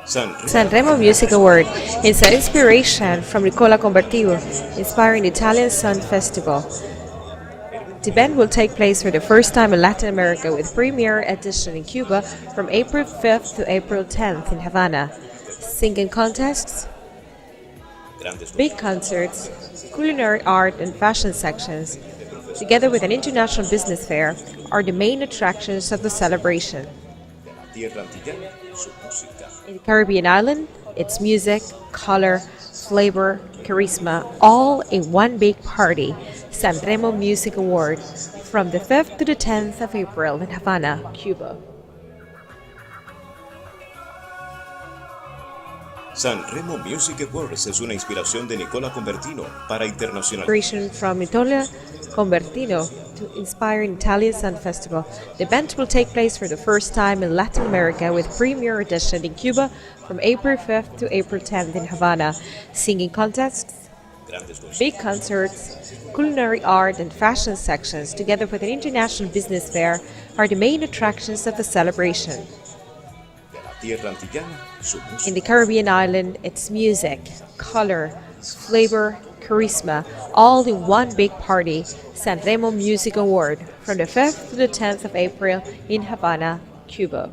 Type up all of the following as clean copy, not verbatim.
Sanremo Music Award is an inspiration from Nicola Convertivo, inspiring the Italian Sun Festival. The event will take place for the first time in Latin America with premiere edition in Cuba from April 5th to April 10th in Havana. Singing contests, big concerts, culinary art and fashion sections, together with an international business fair, are the main attractions of the celebration. In the Caribbean island, it's music, color, flavor, charisma, all in one big party. Sanremo Music Award from the 5th to the 10th of April in Havana, Cuba. Sanremo Music Awards es una inspiración de Nicola Convertino para internacionalizar. Inspiration from Nicola Convertino to inspire an Italian Sun Festival. The event will take place for the first time in Latin America with premiere edition in Cuba from April 5th to April 10th in Havana. Singing contests, big concerts, culinary art and fashion sections, together with an international business fair, are the main attractions of the celebration. In the Caribbean island, it's music, color, flavor, charisma, all in one big party. Sanremo Music Award from the 5th to the 10th of April in Havana, Cuba.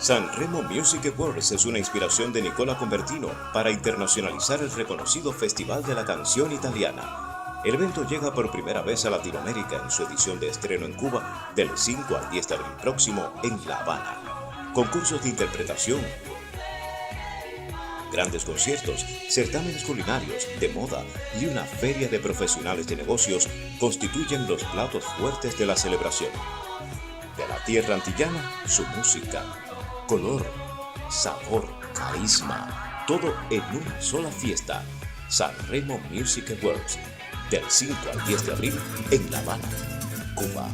Sanremo Music Awards es una inspiración de Nicola Convertino para internacionalizar el reconocido Festival de la Canción Italiana. El evento llega por primera vez a Latinoamérica en su edición de estreno en Cuba del 5 al 10 de abril próximo en La Habana. Concursos de interpretación, grandes conciertos, certámenes culinarios, de moda y una feria de profesionales de negocios constituyen los platos fuertes de la celebración. De la tierra antillana, su música, color, sabor, carisma, todo en una sola fiesta. Sanremo Music Awards, del 5 al 10 de abril en La Habana, Cuba.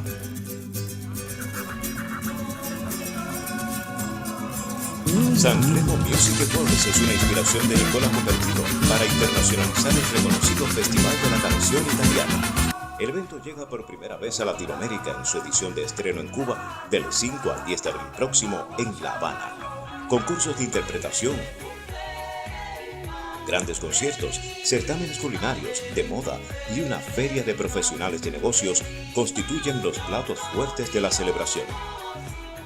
Sanremo Music Awards es una inspiración de Nicola Convertino para internacionalizar el reconocido Festival de la Canción Italiana. El evento llega por primera vez a Latinoamérica en su edición de estreno en Cuba del 5 al 10 de abril próximo en La Habana. Concursos de interpretación, grandes conciertos, certámenes culinarios, de moda y una feria de profesionales de negocios constituyen los platos fuertes de la celebración.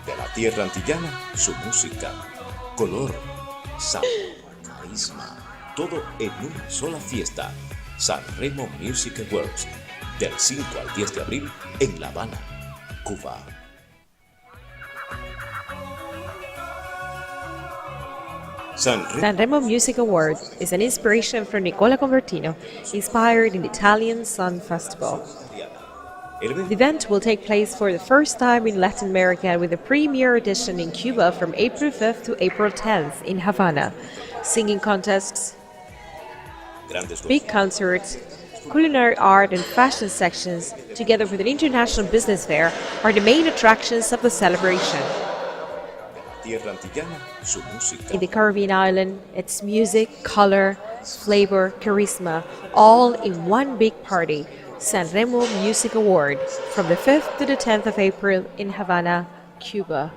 De la tierra antillana, su música, color, sabor, carisma, todo en una sola fiesta. Sanremo Music Awards, del 5 al 10 de abril en La Habana, Cuba. Sanremo Music Award is an inspiration from Nicola Convertino, inspired in the Italian Sun Festival. The event will take place for the first time in Latin America with a premiere edition in Cuba from April 5th to April 10th in Havana. Singing contests, big concerts, culinary art and fashion sections, together with an international business fair, are the main attractions of the celebration. In the Caribbean island, it's music, color, flavor, charisma, all in one big party. Sanremo Music Award from the 5th to the 10th of April in Havana, Cuba.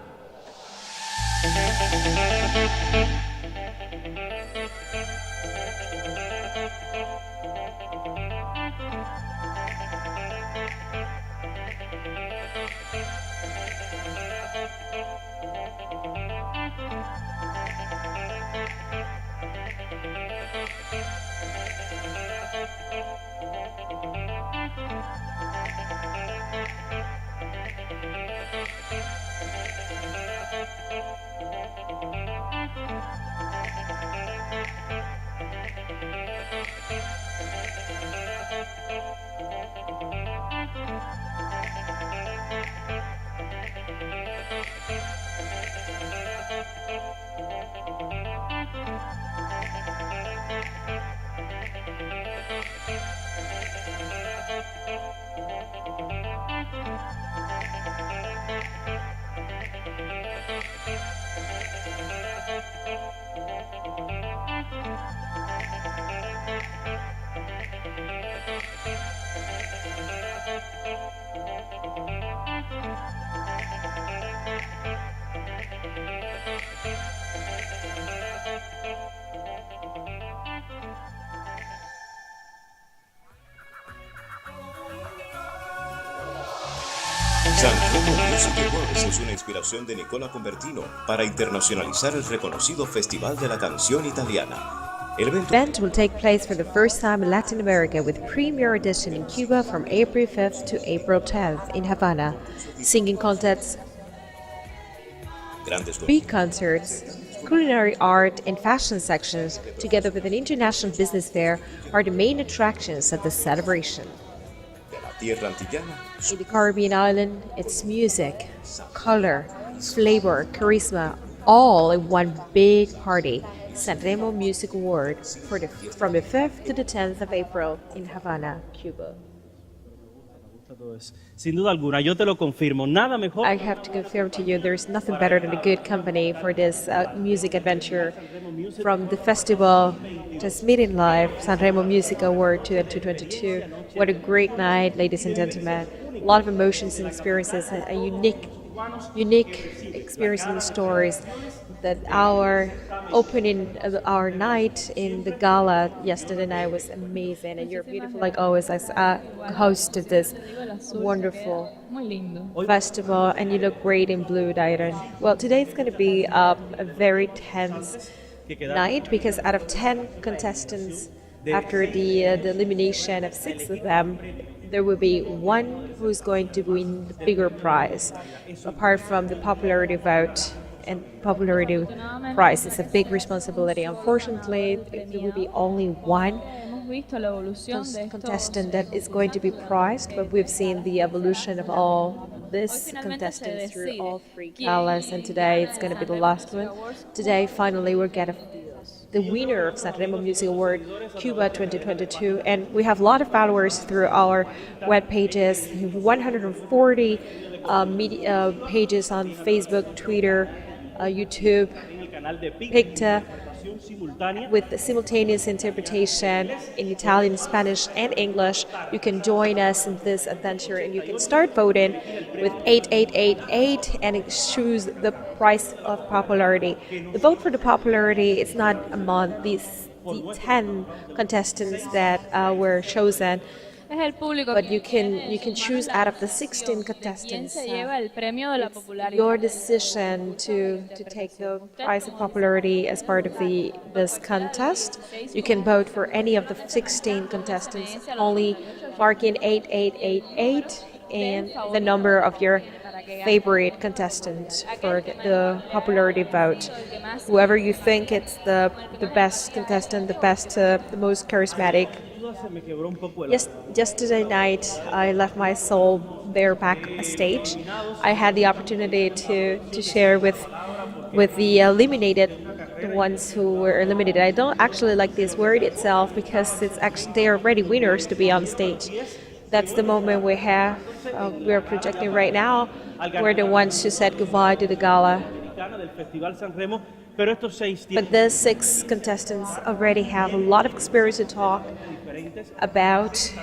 Sanremo Music Awards es una inspiración de Nicola Convertino para internacionalizar el reconocido Festival de la Canción Italiana. El evento Event will take place for the first time in Latin America with premier edition in Cuba from April 5th to April 10th in Havana. Singing contests, grandes free concerts, culinary art, and fashion sections, together with an international business fair, are the main attractions of the celebration. de la tierra antillana, In the Caribbean island, it's music, color, flavor, charisma, all in one big party. Sanremo Music Awards from the 5th to the 10th of April in Havana, Cuba. Todo eso. Sin duda alguna, yo te lo confirmo. Nada mejor. I have to confirm to you there's nothing better than a good company for this music adventure from the festival just meeting live Sanremo Music Award 2022. What a great night, ladies and gentlemen. A lot of emotions and experiences, a unique experience and stories. That our opening of our night in the Gala yesterday night was amazing, and you're beautiful like always as a host of this wonderful festival, and you look great in blue, Dayron. Well, today's going to be a very tense night because out of 10 contestants, after the elimination of 6 of them, there will be one who's going to win the bigger prize, apart from the popularity vote. And popularity prize is a big responsibility. Unfortunately, there will be only one contestant that is going to be prized, but we've seen the evolution of all these contestants through all 3 galas, and today it's going to be the last one. Today, finally, we'll get the winner of Sanremo Music Award Cuba 2022, and we have a lot of followers through our web pages, 140 media pages on Facebook, Twitter, YouTube, Picta, with the simultaneous interpretation in Italian, Spanish, and English. You can join us in this adventure, and you can start voting with 8888 and choose the price of popularity. The vote for the popularity is not among the 10 contestants that were chosen. But you can choose out of the 16 contestants. It's your decision to take the prize of popularity as part of this contest. You can vote for any of the 16 contestants, only marking 8888 and the number of your favorite contestant for the popularity vote. Whoever you think it's the best contestant, the most charismatic. Yesterday night, I left my soul there backstage. I had the opportunity to share with the eliminated, the ones who were eliminated. I don't actually like this word itself because it's actually they are already winners to be on stage. That's the moment we have. We're projecting right now. We're the ones who said goodbye to the gala. But these 6 contestants already have a lot of experience to talk about.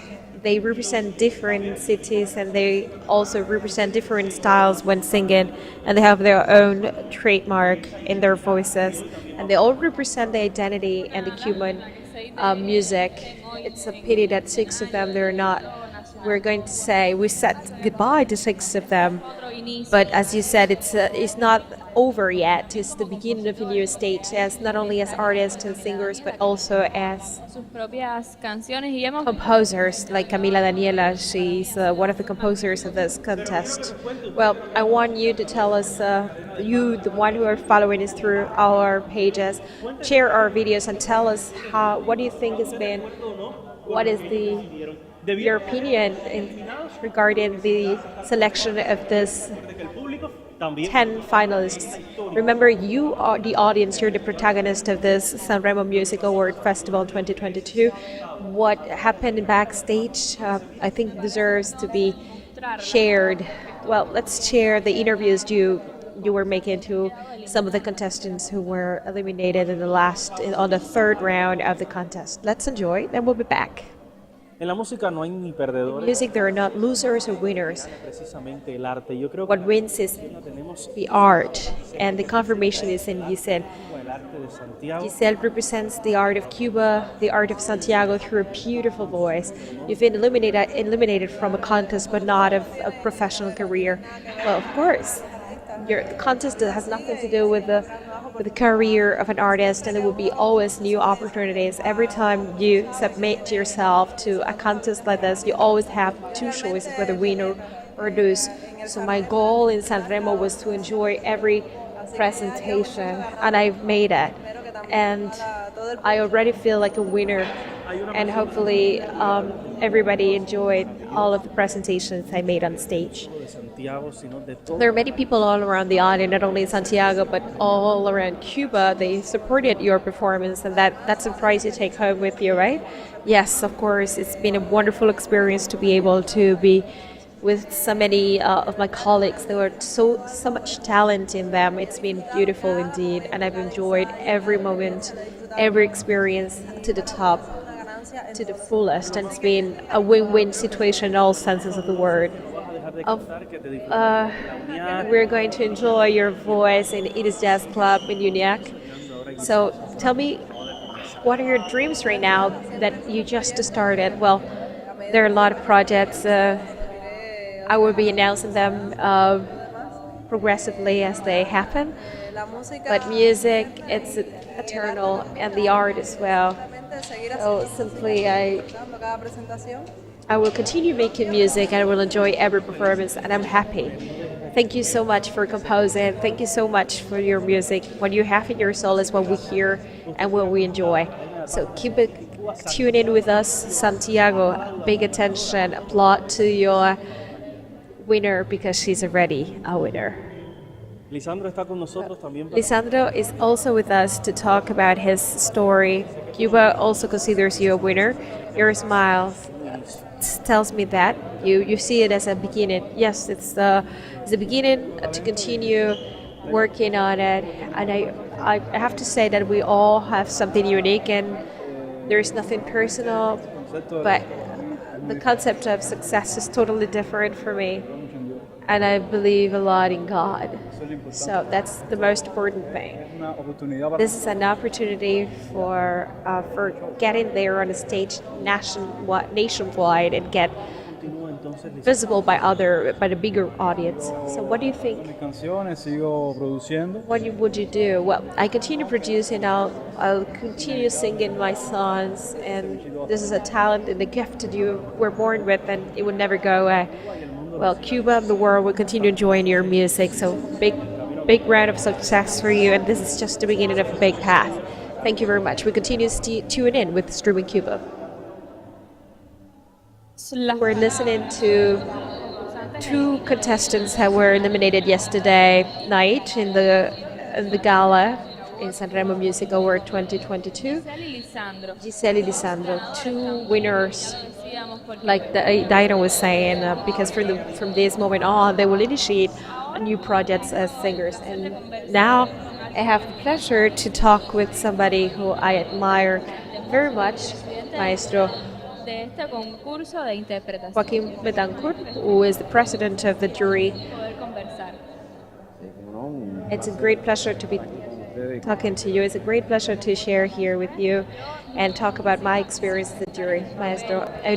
They represent different cities and they also represent different styles when singing, and they have their own trademark in their voices, and they all represent the identity and the Cuban music. It's a pity that 6 of them, they're not. We're going to say we said goodbye to 6 of them, but as you said, it's not over yet. It's the beginning of a new stage, as not only as artists and singers, but also as composers like Camila Daniela. She's one of the composers of this contest. Well, I want you to tell us, you, the one who are following us through our pages, share our videos and tell us what do you think has been, what is your opinion regarding the selection of this 10 finalists. Remember, you are the audience, you're the protagonist of this Sanremo Music Award Festival 2022. What happened backstage, I think deserves to be shared. Well, let's share the interviews you were making to some of the contestants who were eliminated on the 3rd round of the contest. Let's enjoy, then we'll be back. En la música no hay ni In perdedores, music, there are not losers or winners. precisamente el arte. Yo creo que What wins is tenemos the art, and the confirmation is in Giselle. el arte de Santiago. Giselle represents the art of Cuba, the art of Santiago through a beautiful voice. You've been eliminated from a contest, but not of a professional career. Well, of course, the contest has nothing to do with the career of an artist, and there will be always new opportunities. Every time you submit yourself to a contest like this, you always have two choices, whether win or lose. So my goal in San Remo was to enjoy every presentation, and I've made it. And I already feel like a winner, and hopefully everybody enjoyed all of the presentations I made on stage. De Santiago, sino de todo. There are many people all around the island, not only in Santiago, but all around Cuba. They supported your performance, and that's a prize you take home with you, right? Yes, of course. It's been a wonderful experience to be able to be with so many of my colleagues. There were so much talent in them. It's been beautiful indeed, and I've enjoyed every moment, every experience to the top, to the fullest, and it's been a win-win situation in all senses of the word. We're going to enjoy your voice in Edith's Jazz Club in Uniac. So tell me, what are your dreams right now that you just started? Well, there are a lot of projects. I will be announcing them progressively as they happen. But music, it's eternal, and the art as well. So simply, I will continue making music, and I will enjoy every performance, and I'm happy. Thank you so much for composing. Thank you so much for your music. What you have in your soul is what we hear and what we enjoy. So keep it tune in with us, Santiago. Big attention, applaud to your winner because she's already a winner. Lisandro está con nosotros también. Lisandro is also with us to talk about his story. Cuba also considers you a winner. Your smile tells me that you see it as a beginning. Yes, it's a beginning to continue working on it. And I have to say that we all have something unique, and there's nothing personal, but the concept of success is totally different for me. And I believe a lot in God. So that's the most important thing. This is an opportunity for getting there on a stage nationwide and get visible by the bigger audience. So what do you think? What would you do? Well, I continue producing. I'll continue singing my songs, and this is a talent and a gift that you were born with, and it would never go away. Well, Cuba and the world will continue enjoying your music. So big round of success for you, and this is just the beginning of a big path. Thank you very much. We continue to tune in with Streaming Cuba. We're listening to two contestants that were nominated yesterday night in the Gala in San Remo Music Award 2022. Giselle and Lisandro, two winners. Like Diana was saying, because from this moment on, they will initiate new projects as singers. And now I have the pleasure to talk with somebody who I admire very much, Maestro Joaquín Betancourt, who is the president of the jury. It's a great pleasure to be talking to you. It's a great pleasure to share here with you and talk about my experience as a jury. Maestro, I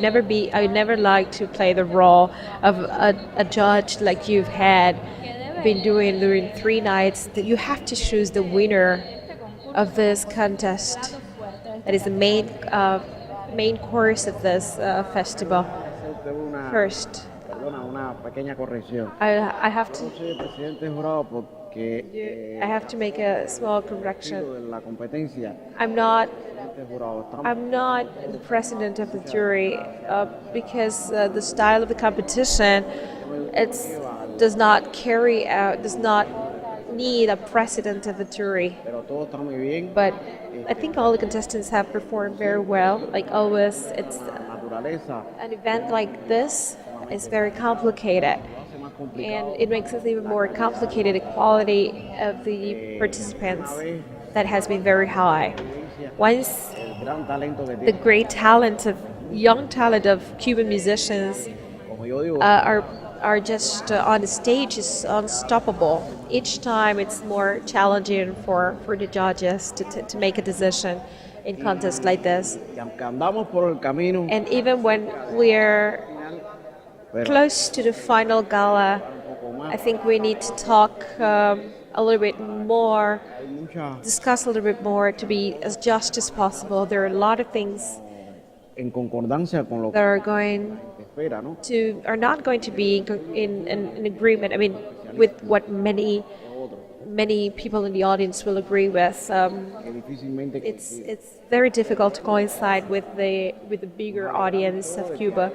would never like to play the role of a judge like you've been doing during 3 nights. That you have to choose the winner of this contest. That is the main course of this festival. First, I have to make a small correction. I'm not the president of the jury because the style of the competition does not need a president of the jury. But I think all the contestants have performed very well. Like always, it's an event like this is very complicated, and it makes it even more complicated. The quality of the participants that has been very high. Once the great talent of young talent of Cuban musicians are just on the stage is unstoppable. Each time it's more challenging for the judges to make a decision in contests like this. Y aunque andamos por el camino, And even when we're close to the final gala, I think we need to talk a little bit more, hay mucha discuss a little bit more to be as just as possible. There are a lot of things en concordancia con lo that are going que espera, ¿no? are not going to be in agreement. I mean, with what many people in the audience will agree with. Que difícilmente It's very difficult to coincide with the bigger audience of Cuba,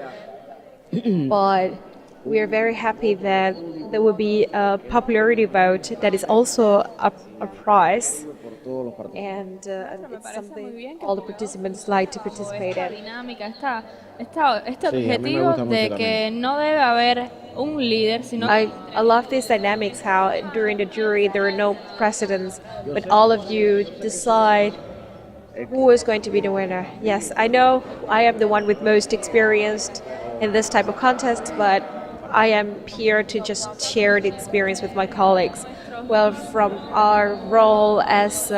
but we are very happy that there will be a popularity vote that is also a prize. por todos los partidos. And it's something all the participants like to participate esta in. dinámica, este Sí, a mí me objetivo gusta mucho de que no debe haber un líder, sino I love these dynamics, how during the jury there are no precedents, but all of you decide who is going to be the winner. Yes, I know I am the one with most experience in this type of contest, but I am here to just share the experience with my colleagues. Well, from our role as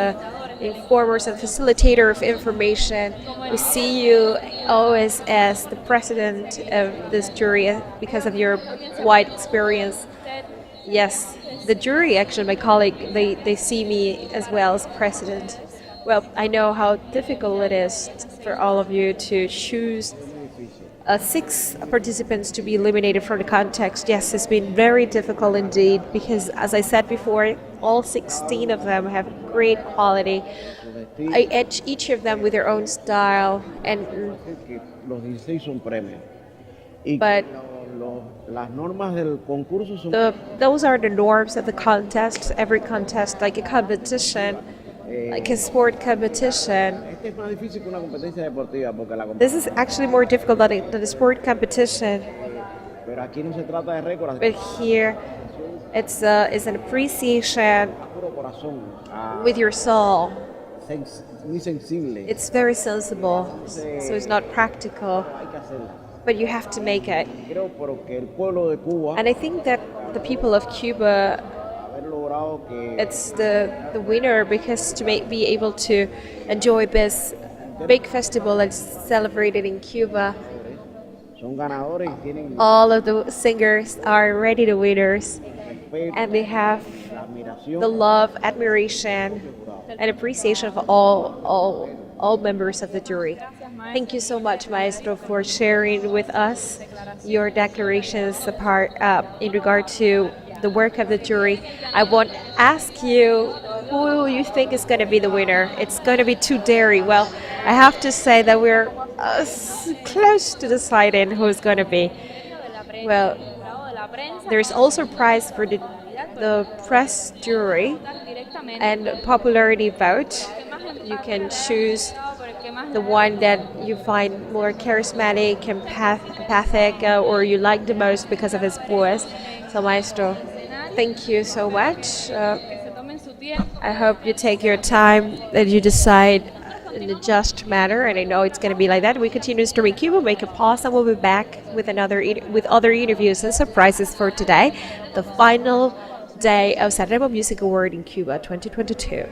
informers and facilitator of information, we see you always as the president of this jury because of your wide experience. Yes, the jury, actually, my colleague, they see me as well as president. Well, I know how difficult it is for all of you to choose 6 participants to be eliminated from the context. Yes, it's been very difficult indeed because, as I said before, all 16 of them have great quality. Each of them with their own style, and Que los 16 son premios. Y but las normas del concurso son those are the norms of the contest. Every contest, like a competition, like a sport competition. Este es más difícil que una competencia deportiva porque la This is actually more difficult than a sport competition. pero aquí no se trata de récords, But here, it's an appreciation puro corazón, with your soul. muy sensible. It's very sensible, so it's not practical, Hay que hacerla. but you have to make it. Creo porque el pueblo de Cuba And I think that the people of Cuba, haber logrado que it's the winner because to be able to enjoy this big festival that's celebrated in Cuba, son ganadores y tienen all of the singers are already the winners, respeto, and they have la admiración. the love, admiration, and appreciation of all members of the jury. Thank you so much, Maestro, for sharing with us your declarations in regard to the work of the jury. I won't ask you who you think is going to be the winner. It's going to be too daring. Well, I have to say that we're close to deciding who's going to be. Well, there's also a prize for the press jury and popularity vote. You can choose the one that you find more charismatic, empathic, or you like the most because of his voice. So, Maestro, thank you so much. I hope you take your time and you decide in a just manner, and I know it's going to be like that. We continue streaming Cuba, make a pause, and we'll be back with other interviews and surprises for today, the final day of Remo Music Award in Cuba 2022.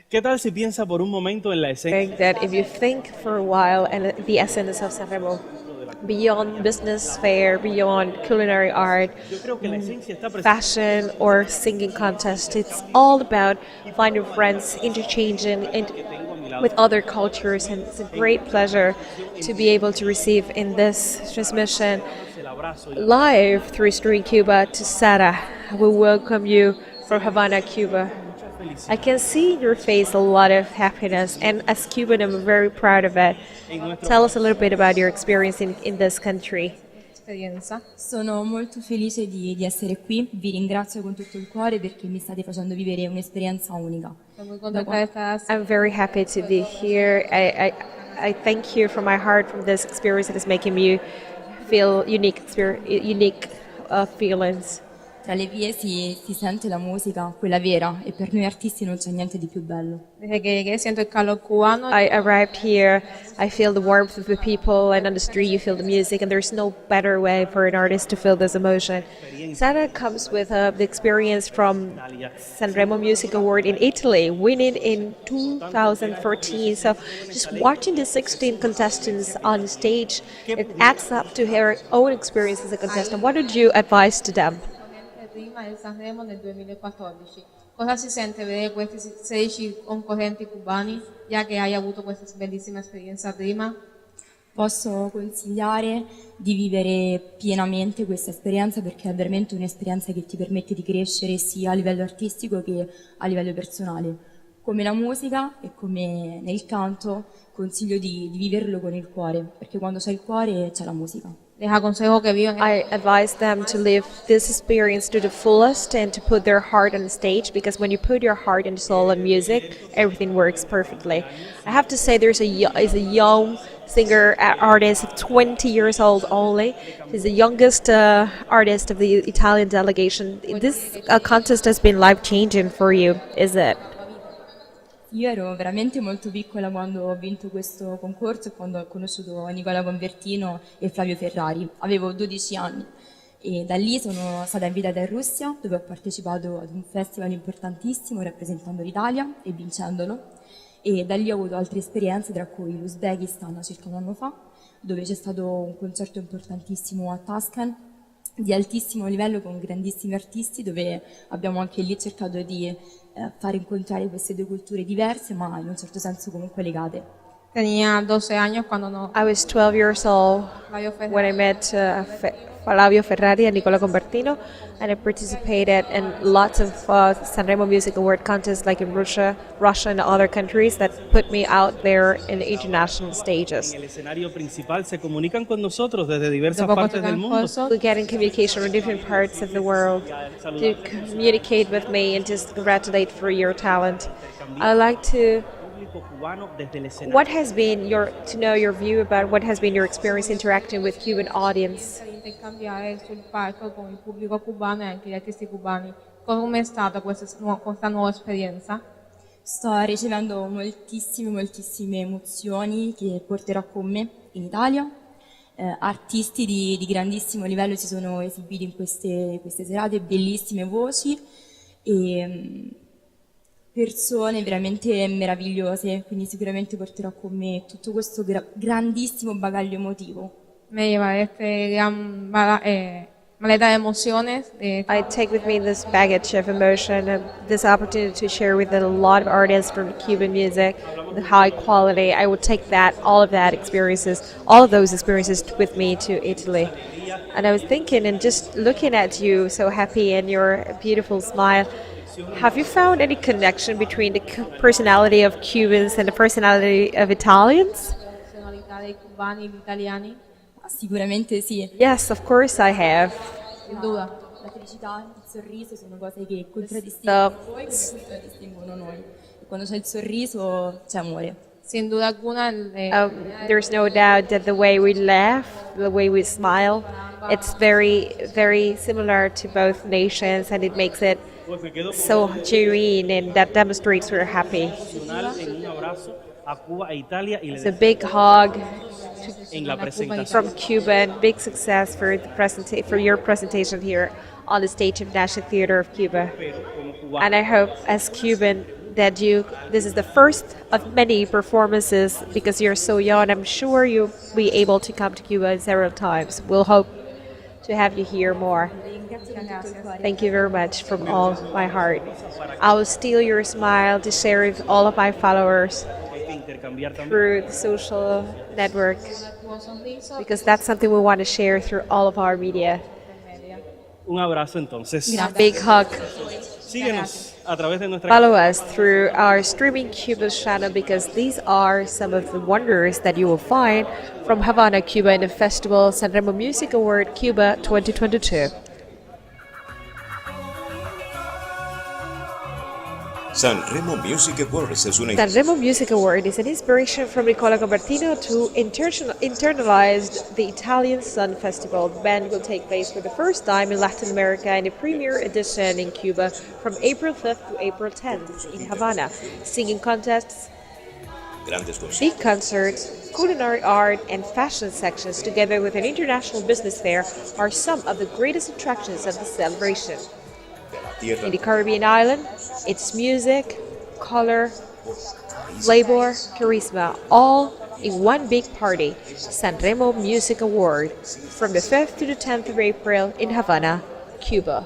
¿Qué tal si piensa por un momento en la I esencia think that if you think for a while and the essence of Remo, beyond business fair, beyond culinary art, Yo creo que la esencia está presente fashion, or singing contest, it's all about finding friends, interchanging with other cultures, and it's a great pleasure to be able to receive in this transmission el abrazo y live through Stream Cuba to Sara. We welcome you from Havana, Cuba. I can see in your face a lot of happiness, and as Cuban, I'm very proud of it. Tell us a little bit about your experience in this country. Esperienza. Sono molto felice di essere qui, vi ringrazio con tutto il cuore perché mi state facendo vivere un'esperienza unica. Estoy muy contenta de estar I'm very happy to be here. I thank you from my heart from this experience that is making me feel unique feelings. Tra le vie si sente la musica, quella vera, e per noi artisti non c'è niente di più bello. Desde que llegué siento el calor cubano. I arrived here, I feel the warmth of the people, and on the street you feel the music, and there's no better way for an artist to feel this emotion. Sana comes with the experience from Remo Music Award in Italy, winning in 2014. So just watching the 16 contestants on stage, it adds up to her own experience as a contestant. What would you advise to them? Prima del Sanremo nel 2014. Cosa si sente vedere questi 16 concorrenti cubani, ya che hai avuto questa bellissima esperienza prima? Posso consigliare di vivere pienamente questa esperienza perché è veramente un'esperienza che ti permette di crescere sia a livello artistico che a livello personale. Come la musica e come nel canto consiglio di viverlo con il cuore, perché quando c'è il cuore c'è la musica. Les aconsejo que vivan I advise them to live this experience to the fullest and to put their heart on the stage, because when you put your heart and soul in music, everything works perfectly. I have to say is a young singer artist, 20 years old only. He's the youngest artist of the Italian delegation. This contest has been life-changing for you, is it? Io ero veramente molto piccola quando ho vinto questo concorso e quando ho conosciuto Nicola Convertino e Flavio Ferrari. Avevo 12 anni e da lì sono stata invitata in Russia, dove ho partecipato ad un festival importantissimo rappresentando l'Italia e vincendolo. E da lì ho avuto altre esperienze, tra cui l'Uzbekistan circa un anno fa, dove c'è stato un concerto importantissimo a Tashkent di altissimo livello con grandissimi artisti, dove abbiamo anche lì cercato di far incontrare queste due culture diverse ma in un certo senso comunque legate. Tenía 12 años cuando no. I was 12 years old when I met Flavio Ferrari and Nicola Convertino, and I participated in lots of Sanremo Music Award contests like in Russia and other countries that put me out there in the international stages. En el escenario principal se comunican con nosotros desde diversas partes del mundo. We get in communication with different parts of the world to communicate with me and just congratulate for your talent. I like to. What has been to know your view about what has been your experience interacting with Cuban audience? Intercambiare sul palco con il pubblico cubano e anche gli artisti cubani. Come è stata questa nuova esperienza? Sto ricevendo moltissime emozioni che porterò con me in Italia. Artisti di grandissimo livello si sono esibiti in queste serate, bellissime voci e persone veramente meravigliose, quindi sicuramente porterò con me tutto questo grandissimo bagaglio emotivo. Me llevaré este gran maleta de emociones. I take with me this baggage of emotion and this opportunity to share with a lot of artists from Cuban music, the high quality. I will take all of those experiences with me to Italy. And I was thinking and just looking at you so happy and your beautiful smile, have you found any connection between the personality of Cubans and the personality of Italians? Personalità dei cubani e gli italiani? Sicuramente sì. Yes, of course I have. Sin duda. La felicità, il sorriso sono cose che contraddistinguono voi, che contraddistinguono noi. E quando c'è il sorriso c'è amore. Sin duda alguna. There's no doubt that the way we laugh, the way we smile, it's very, very similar to both nations, and it makes it so genuine, and that demonstrates we're happy. It's a big hug from Cuba, and big success for your presentation here on the stage of National Theatre of Cuba. And I hope, as Cuban, that this is the first of many performances, because you're so young. I'm sure you'll be able to come to Cuba several times. We'll hope to have you here more. Thank you very much from all my heart. I will steal your smile to share with all of my followers through the social network, because that's something we want to share through all of our media. Un abrazo entonces. A big hug. Síguenos. a través de nuestra Follow us through our streaming Cuba channel because these are some of the wonders that you will find from Havana, Cuba in the festival San Remo Music Award Cuba 2022. San Remo Music Awards es una San Remo Music Award is an inspiration from Nicola Convertino to internalize the Italian Sun Festival. The band will take place for the first time in Latin America in a premiere edition in Cuba from April 5th to April 10th in Havana. Singing contests, grandes conciertos big concerts, culinary art, and fashion sections, together with an international business fair, are some of the greatest attractions of the celebration. de la tierra In the Caribbean island, it's music, color, flavor, charisma, all in one big party. San Remo Music Award from the 5th to the 10th of April in Havana, Cuba.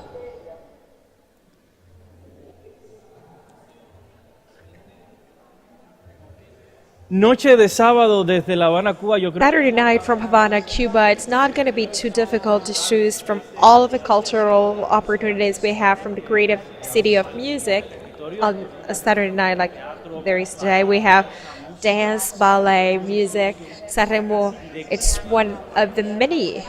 noche de sábado desde La Habana, Cuba. Yo creo Saturday night from Havana, Cuba, it's not going to be too difficult to choose from all of the cultural opportunities we have from the creative city of music on a Saturday night like there is today. We have dance, ballet, music. San Remo, it's one of the many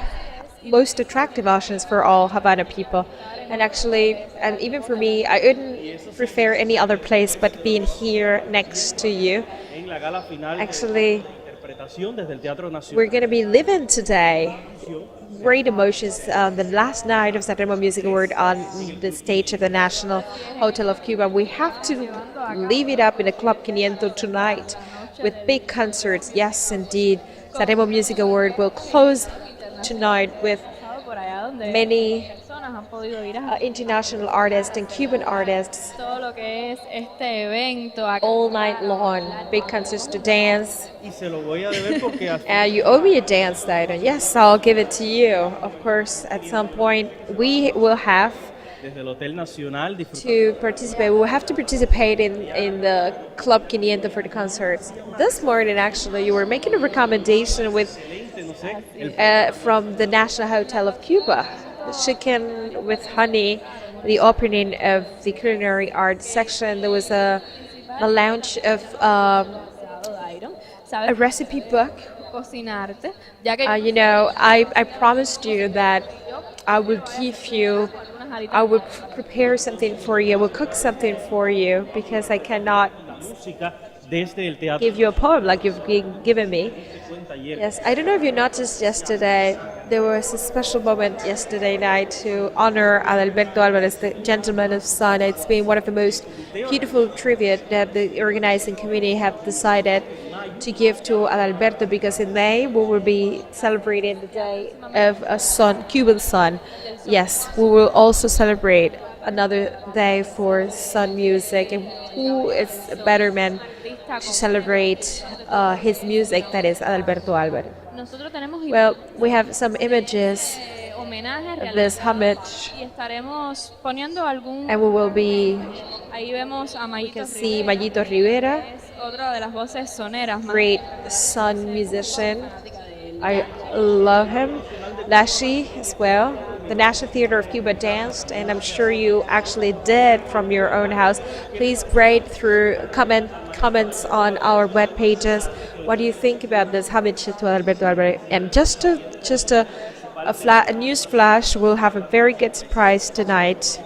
most attractive options for all Havana people. And actually, and even for me, I wouldn't prefer any other place but being here next to you. en la gala final Actually, interpretación desde el Teatro Nacional. we're going to be living today great emotions on the last night of San Remo Music Award on the stage of the National Hotel of Cuba. We have to leave it up in the Club 500 tonight with big concerts. Yes, indeed. San Remo Music Award will close tonight with Por allá donde many personas han podido ir a international artists and Cuban artists todo lo que es este evento. all night long. Big concerts to dance. Y se lo voy a deber porque You owe me a dance item. Yes, I'll give it to you. Of course, at some point we will have desde el Hotel Nacional disfrutamos to participate. We will have to participate in the Club 500 for the concerts. This morning, actually, you were making a recommendation with no sé, from the National Hotel of Cuba, chicken with honey, the opening of the culinary art section. There was a launch of a ¿Sabes recipe book. cocinarte? Ya que You know, I promised you that I would give you, I would prepare something for you, I will cook something for you because I cannot música desde el teatro. give you a poem like you've given me. Cuenta ayer. Yes, I don't know if you noticed yesterday, there was a special moment yesterday night to honor Adalberto Alvarez, the gentleman of sun. It's been one of the most beautiful tribute that the organizing committee have decided to give to Adalberto because in May we will be celebrating the day of a sun, Cuban sun. Yes, we will also celebrate another day for sun music, and who is a better man to celebrate his music that is Adalberto Alvarez. nosotros tenemos Well, we have some images homenaje of this homage, y estaremos poniendo algún. and we will be, Ahí vemos a you Mayito can see Rivera, Mayito Rivera, que es otra de las voces soneras más great sun musician. I love him. Lashi as well. The National Theater of Cuba danced, and I'm sure you actually did from your own house. Please write through comments on our web pages. What do you think about this homage to Alberto Alvarez? And just a news flash, we'll have a very good surprise tonight.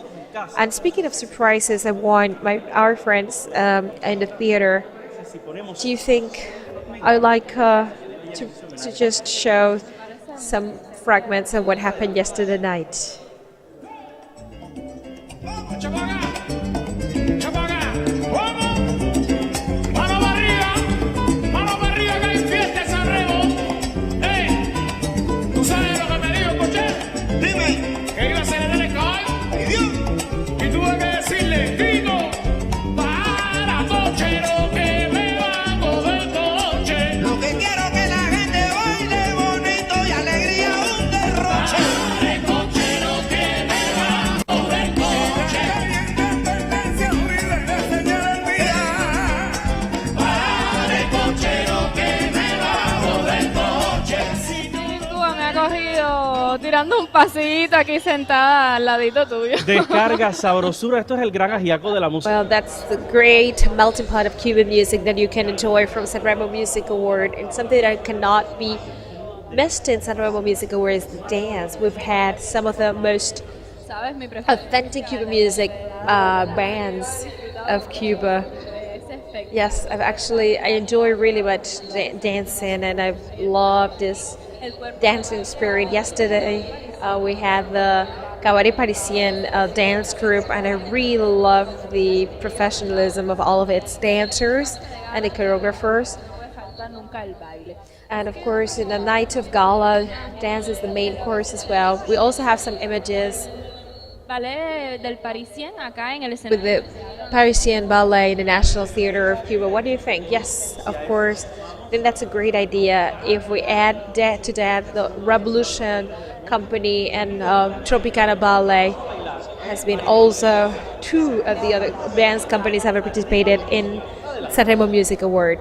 And speaking of surprises, I want our friends in the theater. Do you think I like to just show some fragments of what happened yesterday night? Mano para arriba, que hay fiesta en San Remo. ¿Tú sabes lo que me dijo Coche? Dime. Que iba a celebrar el caballo. ¡Ay, Dios! Y tuve que decirle, grito, para cochero que me va a coger coche. Lo que quiero que la gente baile bonito y alegría un derroche. Para cochero que me va a coger coche. pasito aquí sentada al ladito tuyo. Descarga, sabrosura, esto es el gran ajiaco de la música. Well, that's the great melting pot of Cuban music that you can enjoy from San Remo Music Award. And something that cannot be missed in San Remo Music Award is the dance. We've had some of the most ¿Sabes? Mi preferencia. authentic Cuban music bands of Cuba. Yes, I enjoy really much dancing, and I've loved this dancing spirit. Yesterday, we had the Cabaret Parisien dance group, and I really love the professionalism of all of its dancers and the choreographers. And of course, in the night of Gala, dance is the main course as well. We also have some images Ballet del Parisien acá en el with escenario. the Parisian Ballet in the National Theatre of Cuba. What do you think? Yes, of course. I think that's a great idea. If we add that to that, the Revolution Company and Tropicana Ballet has been also two of the other dance companies have participated in San Remo Music Award.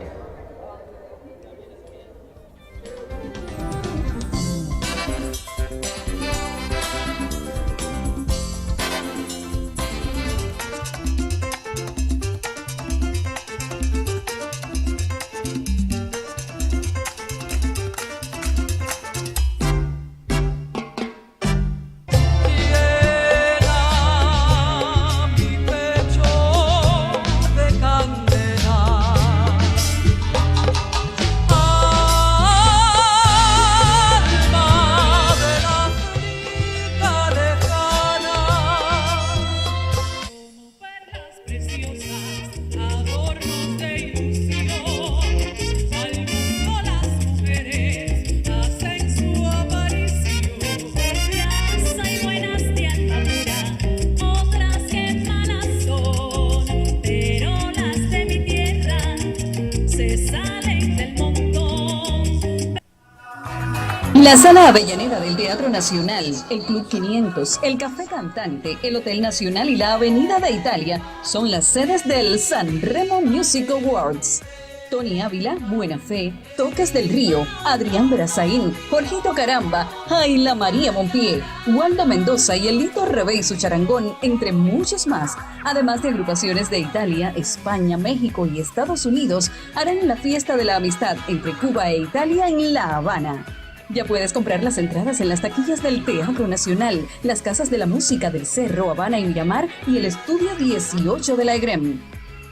La Sala Avellaneda del Teatro Nacional, el Club 500, el Café Cantante, el Hotel Nacional y la Avenida de Italia son las sedes del San Remo Music Awards. Tony Ávila, Buena Fe, Toques del Río, Adrián Berazaín, Jorgito Caramba, Ayla María Monpié, Waldo Mendoza y Elito Rebé y su charangón, entre muchos más, además de agrupaciones de Italia, España, México y Estados Unidos, harán la fiesta de la amistad entre Cuba e Italia en La Habana. Ya puedes comprar las entradas en las taquillas del Teatro Nacional, las Casas de la Música del Cerro, Habana y Miramar y el Estudio 18 de la EGREM.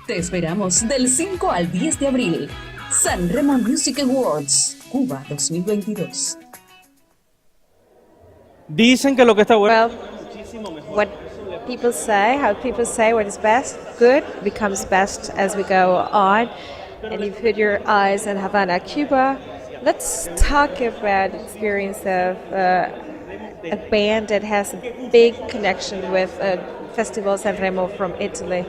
Te esperamos del 5 al 10 de abril. San Remo Music Awards, Cuba 2022. Dicen que lo que está bueno Well, what people say, how people say what is best, good becomes best as we go on. And you put your eyes on Havana, Cuba. Let's talk about the experience of a band that has a big connection with Festival San Remo from Italy.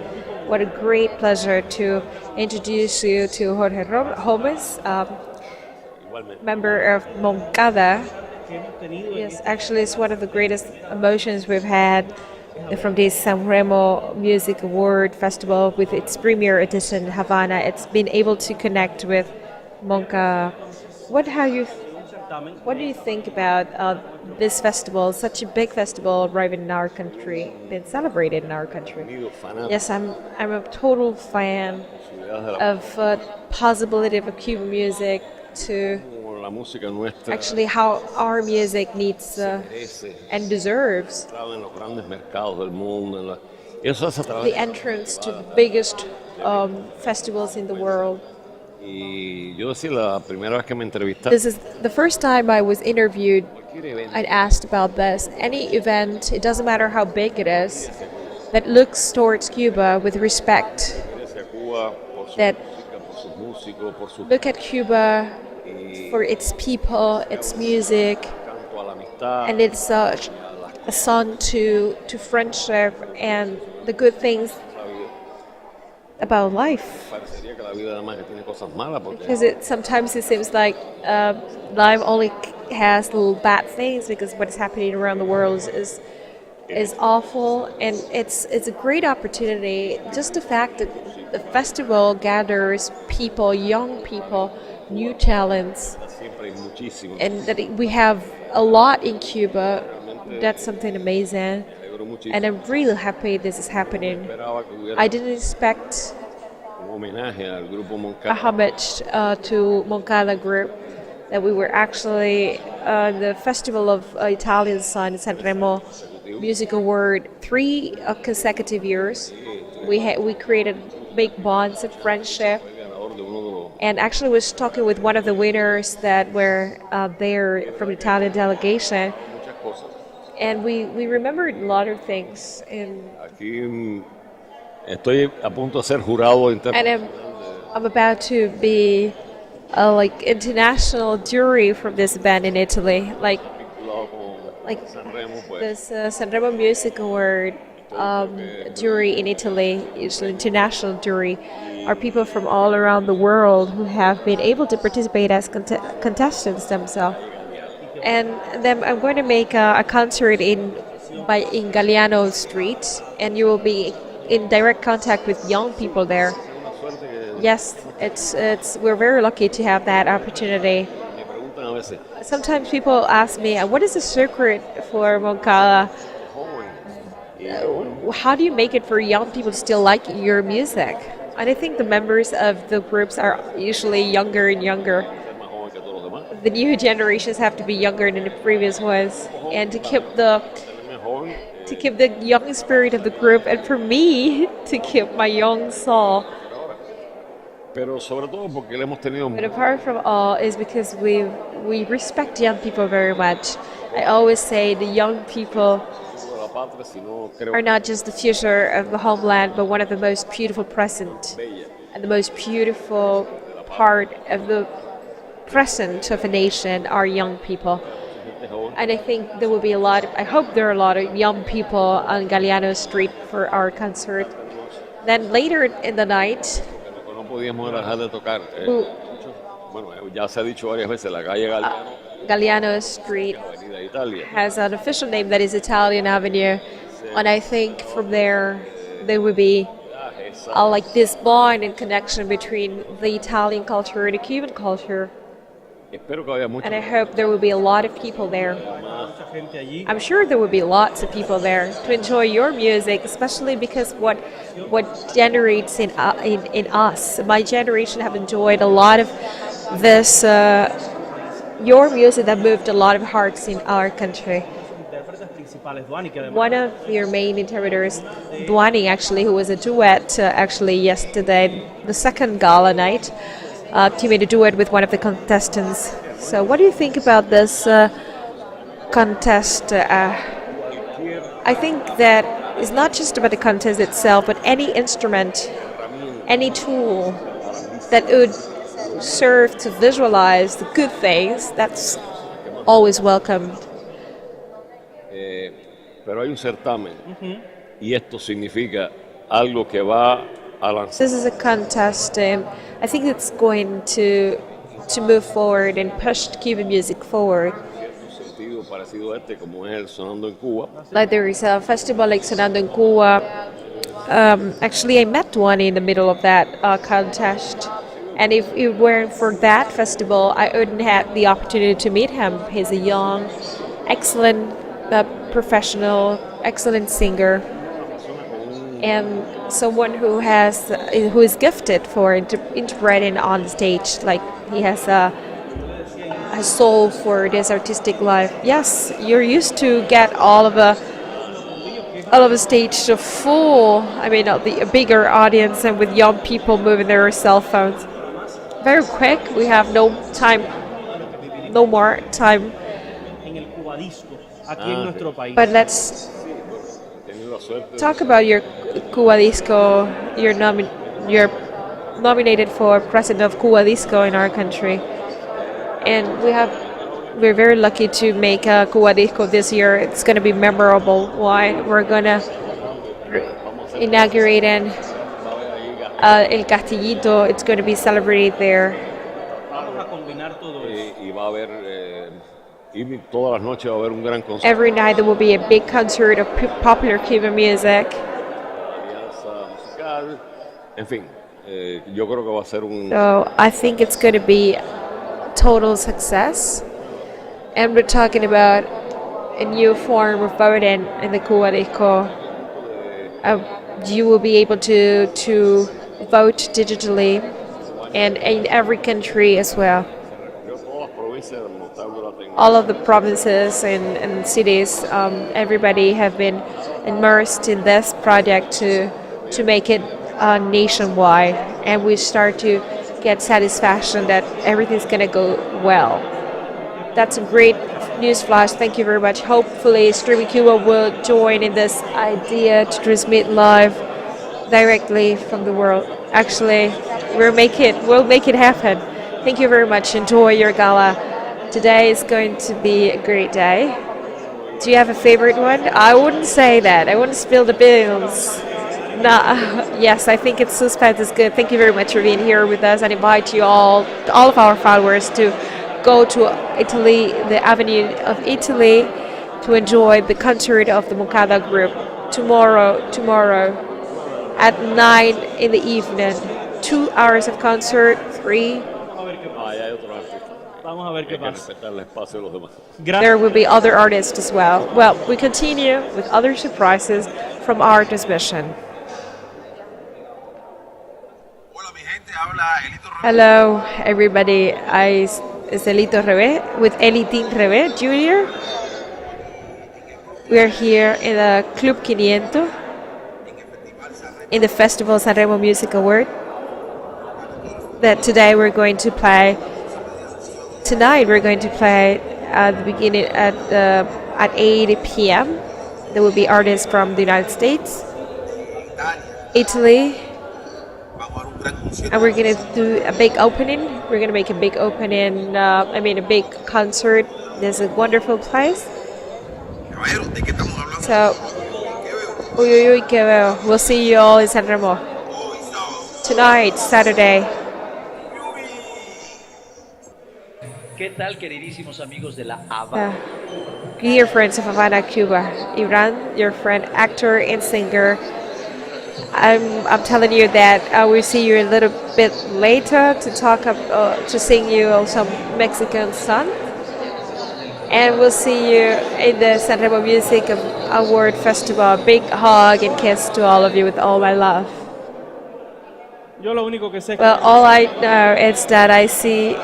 What a great pleasure to introduce you to Jorge Gómez, member of Moncada. Yes, actually it's one of the greatest emotions we've had from this San Remo Music Award Festival with its premier edition in Havana. It's been able to connect with Monca. What do you think about this festival, such a big festival arriving in our country, being celebrated in our country? Yes, I'm a total fan of possibility of Cuban music to actually how our music needs and deserves the entrance to the biggest festivals in the world. This is the first time I was interviewed. I'd asked about this. Any event, it doesn't matter how big it is, that looks towards Cuba with respect, that look at Cuba for its people, its music, and it's a song to friendship and the good things about life. Because sometimes it seems like life only has little bad things because what is happening around the world is awful, and it's a great opportunity. Just the fact that the festival gathers people, young people, new talents, and that we have a lot in Cuba. That's something amazing. Me alegro muchísimo. And I'm really happy this is happening. Esperaba que hubiera I didn't expect un homenaje al grupo a Moncada. homage to Moncada group, that we were actually the Festival of Italian Sun San Remo Music Award 3 consecutive years. We created big bonds of friendship, Fue ganador de uno de los and actually was talking with one of the winners that were there from the Italian delegation, muchas cosas. and we remembered a lot of things. And Aquí estoy a punto de ser jurado and internacional. I'm about to be a like international jury from this band in Italy, like San Remo, pues, this San Remo Music Award jury in Italy, is an international jury, are people from all around the world who have been able to participate as contestants themselves. And then I'm going to make a concert in Galeano Street, and you will be in direct contact with young people there. Yes, we're very lucky to have that opportunity. me preguntan a veces, Sometimes people ask me, what is the secret for Moncada? How do you make it for young people to still like your music? And I think the members of the groups are usually younger and younger. ser más joven que todos los demás. The new generations have to be younger than the previous ones, and to keep the Ser más joven, young spirit of the group, and for me to keep my young soul. pero sobre todo porque le hemos tenido But apart from all, is because we respect young people very much. I always say the young people mucho de la patria, sino creo are not just the future of the homeland, but one of the most beautiful present bella. and the most beautiful part of the present of a nation are young people. Gente joven, And I think there will be I hope there are a lot of young people on Galeano Street for our concert. Then later in the night, lo que no podíamos era dejar de tocar. Who- Bueno, ya se ha dicho varias veces, la calle Galeano, Galeano Street Avenida Italia. has an official name that is Italian Avenue. And I think from there will be like this bond and connection between the Italian culture and the Cuban culture. Espero que haya mucho And I hope there will be a lot of people there. Mucha gente allí. I'm sure there will be lots of people there to enjoy your music, especially because what generates in us. My generation have enjoyed a lot of this your music that moved a lot of hearts in our country. Intérpretes principales, Duani, que además One of your main interpreters, Duani, actually, who was a duet actually yesterday, the second gala night, he made a duet with one of the contestants. So, what do you think about this contest? I think that it's not just about the contest itself, but any instrument, any tool that would serve to visualize the good things, that's always welcomed. Pero hay un certamen y esto significa algo que va a lanzar This is a contest, and I think it's going to move forward and push Cuban music forward. un sentido parecido a este, como es el Sonando en Cuba. Like there is a festival like Sonando en Cuba. Actually, I met one in the middle of that contest, and if it weren't for that festival, I wouldn't have the opportunity to meet him. He's a young, excellent professional, excellent singer, and someone who is gifted for interpreting on stage. Like he has a soul for this artistic life. Yes, you're used to get all of a stage to full. I mean, a bigger audience and with young people moving their cell phones. Very quick. We have no more time. en el Cubadisco, aquí en nuestro país. But let's He tenido la suerte de talk about your Cuba Disco. You're nominated for president of Cuba Disco in our country, and we're very lucky to make a Cuba Disco this year. It's going to be memorable. Why? We're going to inaugurate El Castillito. It's going to be celebrated there. Vamos a combinar todo eso. y va a haber y todas las noches va a haber un gran concierto Every night there will be a big concert of popular Cuban music. de alianza musical. En fin, yo creo que va a ser un So I think it's going to be total success. And we're talking about a new form of voting in the Cuba disco. You will be able to vote digitally, and in every country as well. All of the provinces and cities, everybody have been immersed in this project to make it nationwide, and we start to get satisfaction that everything's going to go well. That's a great news flash. Thank you very much. Hopefully, Streaming Cuba will join in this idea to transmit live directly from the world. Actually, we'll make it happen. Thank you very much. Enjoy your gala. Today is going to be a great day. Do you have a favorite one? I wouldn't say that. I wouldn't spill the beans. No, yes, I think it's suspense is good. Thank you very much for being here with us, and invite you all of our followers to go to Italy, the Avenue of Italy, to enjoy the concert of the Moncada group tomorrow at 9 in the evening. 2 hours of concert, 3. There will be other artists as well. Well, we continue with other surprises from our transmission. Hello, everybody. It's Elito Rebe with Elitín Rebe Jr. We are here in the Club 500 in the Festival San Remo Music Award. That today we're going to play. Tonight we're going to play at the beginning at 8 p.m. There will be artists from the United States, Italy, and we're going to do a big opening. We're going to make a big opening, a big concert. There's a wonderful place. So, we'll see you all in San Remo. Tonight, Saturday. ¿Qué tal, queridísimos amigos de la Habana? Dear friends of Havana, Cuba. Iran, your friend, actor and singer. I'm telling you that I will see you a little bit later to sing you some Mexican song, and we'll see you in the San Remo Music Award Festival. Big hug and kiss to all of you with all my love. Well, all I know is that I see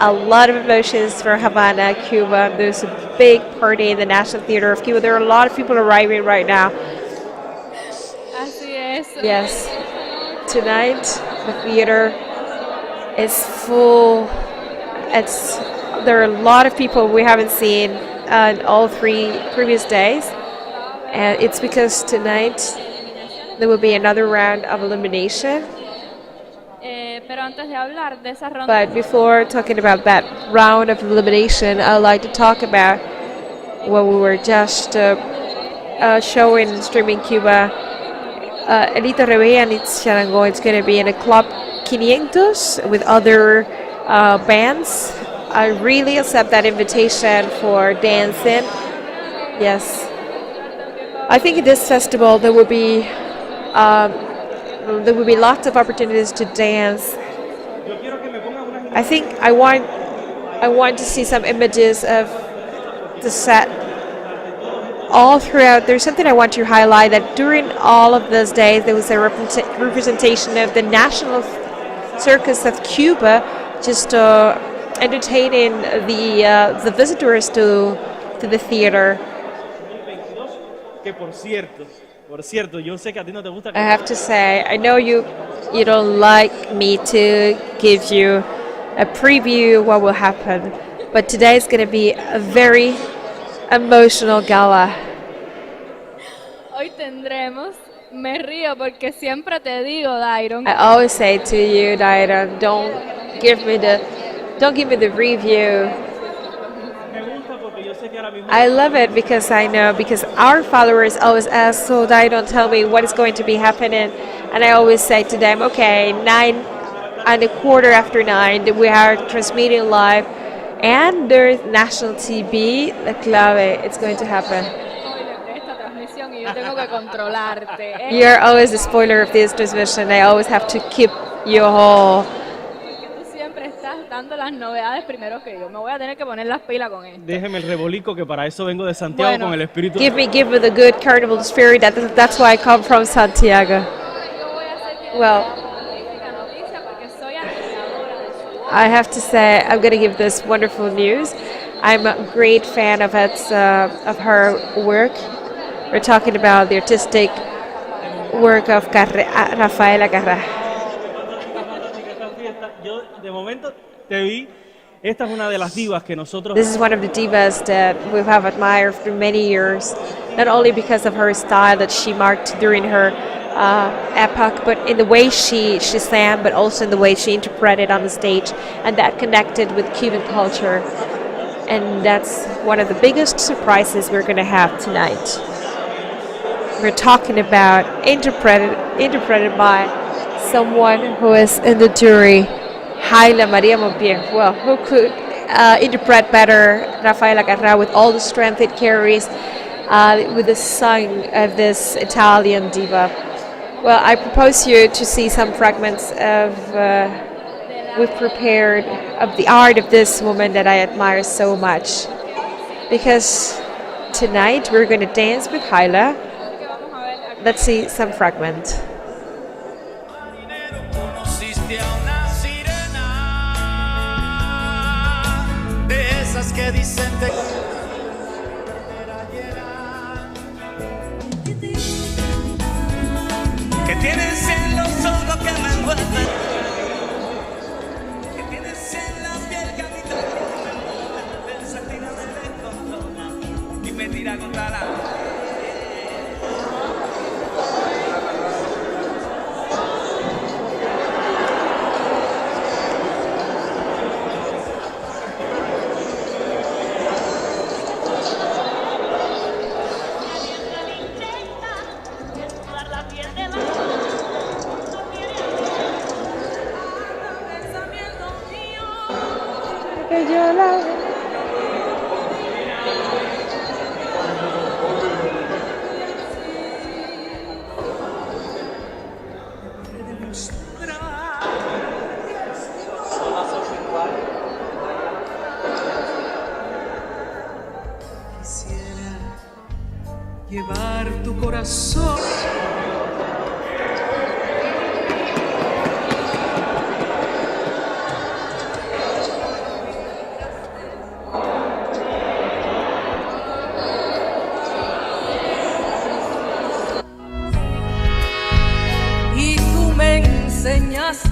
a lot of emotions for Havana, Cuba. There's a big party in the National Theater of Cuba. There are a lot of people arriving right now. Yes, tonight the theater is full. There are a lot of people we haven't seen on all 3 previous days, and it's because tonight there will be another round of elimination. But before talking about that round of elimination, I'd like to talk about what we were just showing in Streaming Cuba. Elito Rebe and its Charango. It's going to be in a Club 500 with other bands. I really accept that invitation for dancing. Yes. I think in this festival there will be lots of opportunities to dance. I think I want to see some images of the set all throughout. There's something I want to highlight, that during all of those days there was a representation of the National Circus of Cuba, just entertaining the visitors to the theater. I have to say, I know you don't like me to give you a preview of what will happen, but today is going to be a very emotional gala. Hoy tendremos, me río porque siempre te digo, Dairon. I always say to you, Dairon, don't give me the review. I love it because our followers always ask, so Dairon, tell me what is going to be happening, and I always say to them, okay, 9:15 we are transmitting live. And there's national TV, La Clave, it's going to happen. You're always the spoiler of this transmission. I always have to keep you whole. sacando las novedades primero que yo. Me voy a tener que poner las pilas con esto. Déjeme el rebolico, que para eso vengo de Santiago Bueno. con el espíritu. Give me the good carnival spirit. That's why I come from Santiago. Well, I have to say I'm going to give this wonderful news. I'm a great fan of of her work. We're talking about the artistic work of Rafaela Carrà. Yo de momento te vi. Esta es una de las divas que nosotros. This is one of the divas that we have admired for many years, not only because of her style that she marked during her epoch, but in the way she sang, but also in the way she interpreted on the stage, and that connected with Cuban culture. And that's one of the biggest surprises we're going to have tonight. We're talking about interpreted by someone who is in the jury, Jaila Maria Mopier. Well, who could interpret better Rafaela Carrà with all the strength it carries, with the song of this Italian diva. Well, I propose you to see some fragments of we've prepared of the art of this woman that I admire so much. Because tonight we're going to dance with Jaila. Let's see some fragment. Que dicen que tienes en los ojos que me envuelven, que tienes en la piel que a mí también me envuelve, esa tira me descontrola y me tira contra la llevar tu corazón. Y tú me enseñaste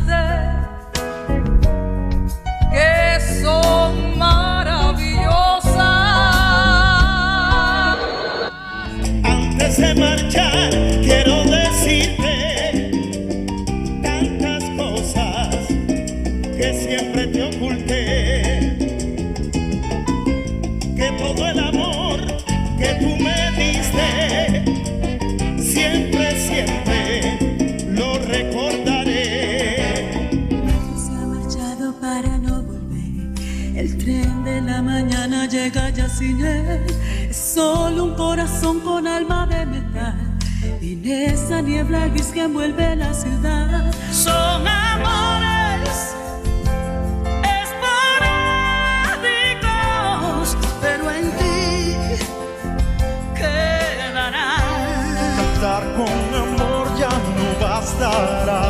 que son maravillosas. Antes de marchar, quiero decirte tantas cosas que siempre te oculté, que todo el amor que tú me diste, siempre, siempre lo recordaré. Se ha marchado para no volver, el tren de la mañana llega ya sin él. Solo un corazón con alma de metal, en esa niebla gris que envuelve la ciudad. Son amores esporádicos, pero en ti quedará. Cantar con amor ya no bastará,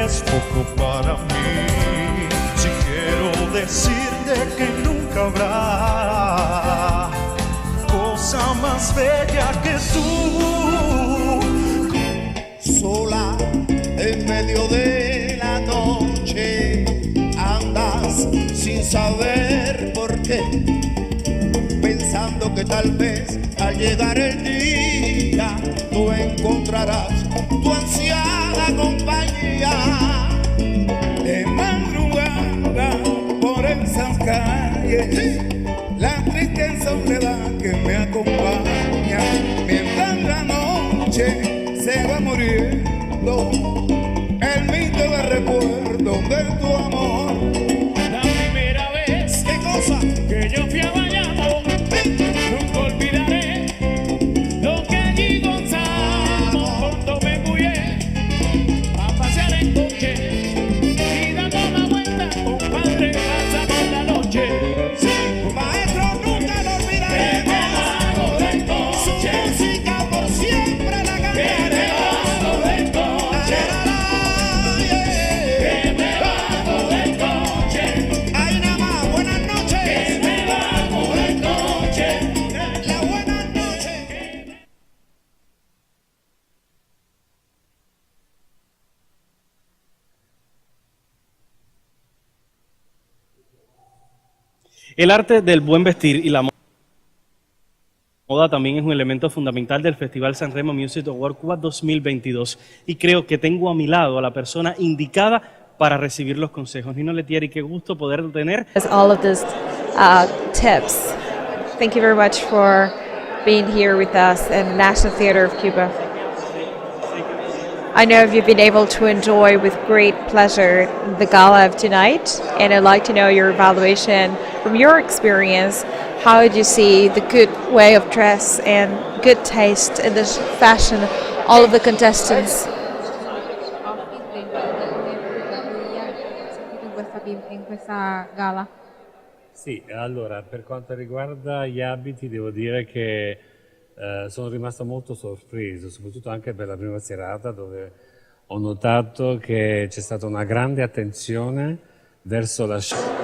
es poco para mí. Si quiero decirte que nunca habrá cosa más bella que tú. Sola en medio de la noche andas sin saber por qué, pensando que tal vez al llegar el día tú encontrarás tu ansiada compañía. De madrugada por esas calles, la triste soledad que me acompaña, mientras la noche se va muriendo, el mito de recuerdo de tu amor. La primera vez, qué cosa, que yo fui a Bayamo, nunca olvidaré lo que allí gozamos. Cuando me fui a pasear en coche y dando la El arte del buen vestir y la moda también es un elemento fundamental del Festival San Remo Music Award Cuba 2022 y creo que tengo a mi lado a la persona indicada para recibir los consejos. Nino Letieri, qué gusto poder tener all of these tips. Thank you very much for being here with us in the National Theatre of Cuba. I know you've been able to enjoy with great pleasure the gala of tonight, and I'd like to know your evaluation from your experience. How did you see the good way of dress and good taste in this fashion, all of the contestants? In questa gala. Sì, allora per quanto riguarda gli abiti devo dire che sono rimasto molto sorpreso, soprattutto anche per la prima serata dove ho notato che c'è stata una grande attenzione verso la scelta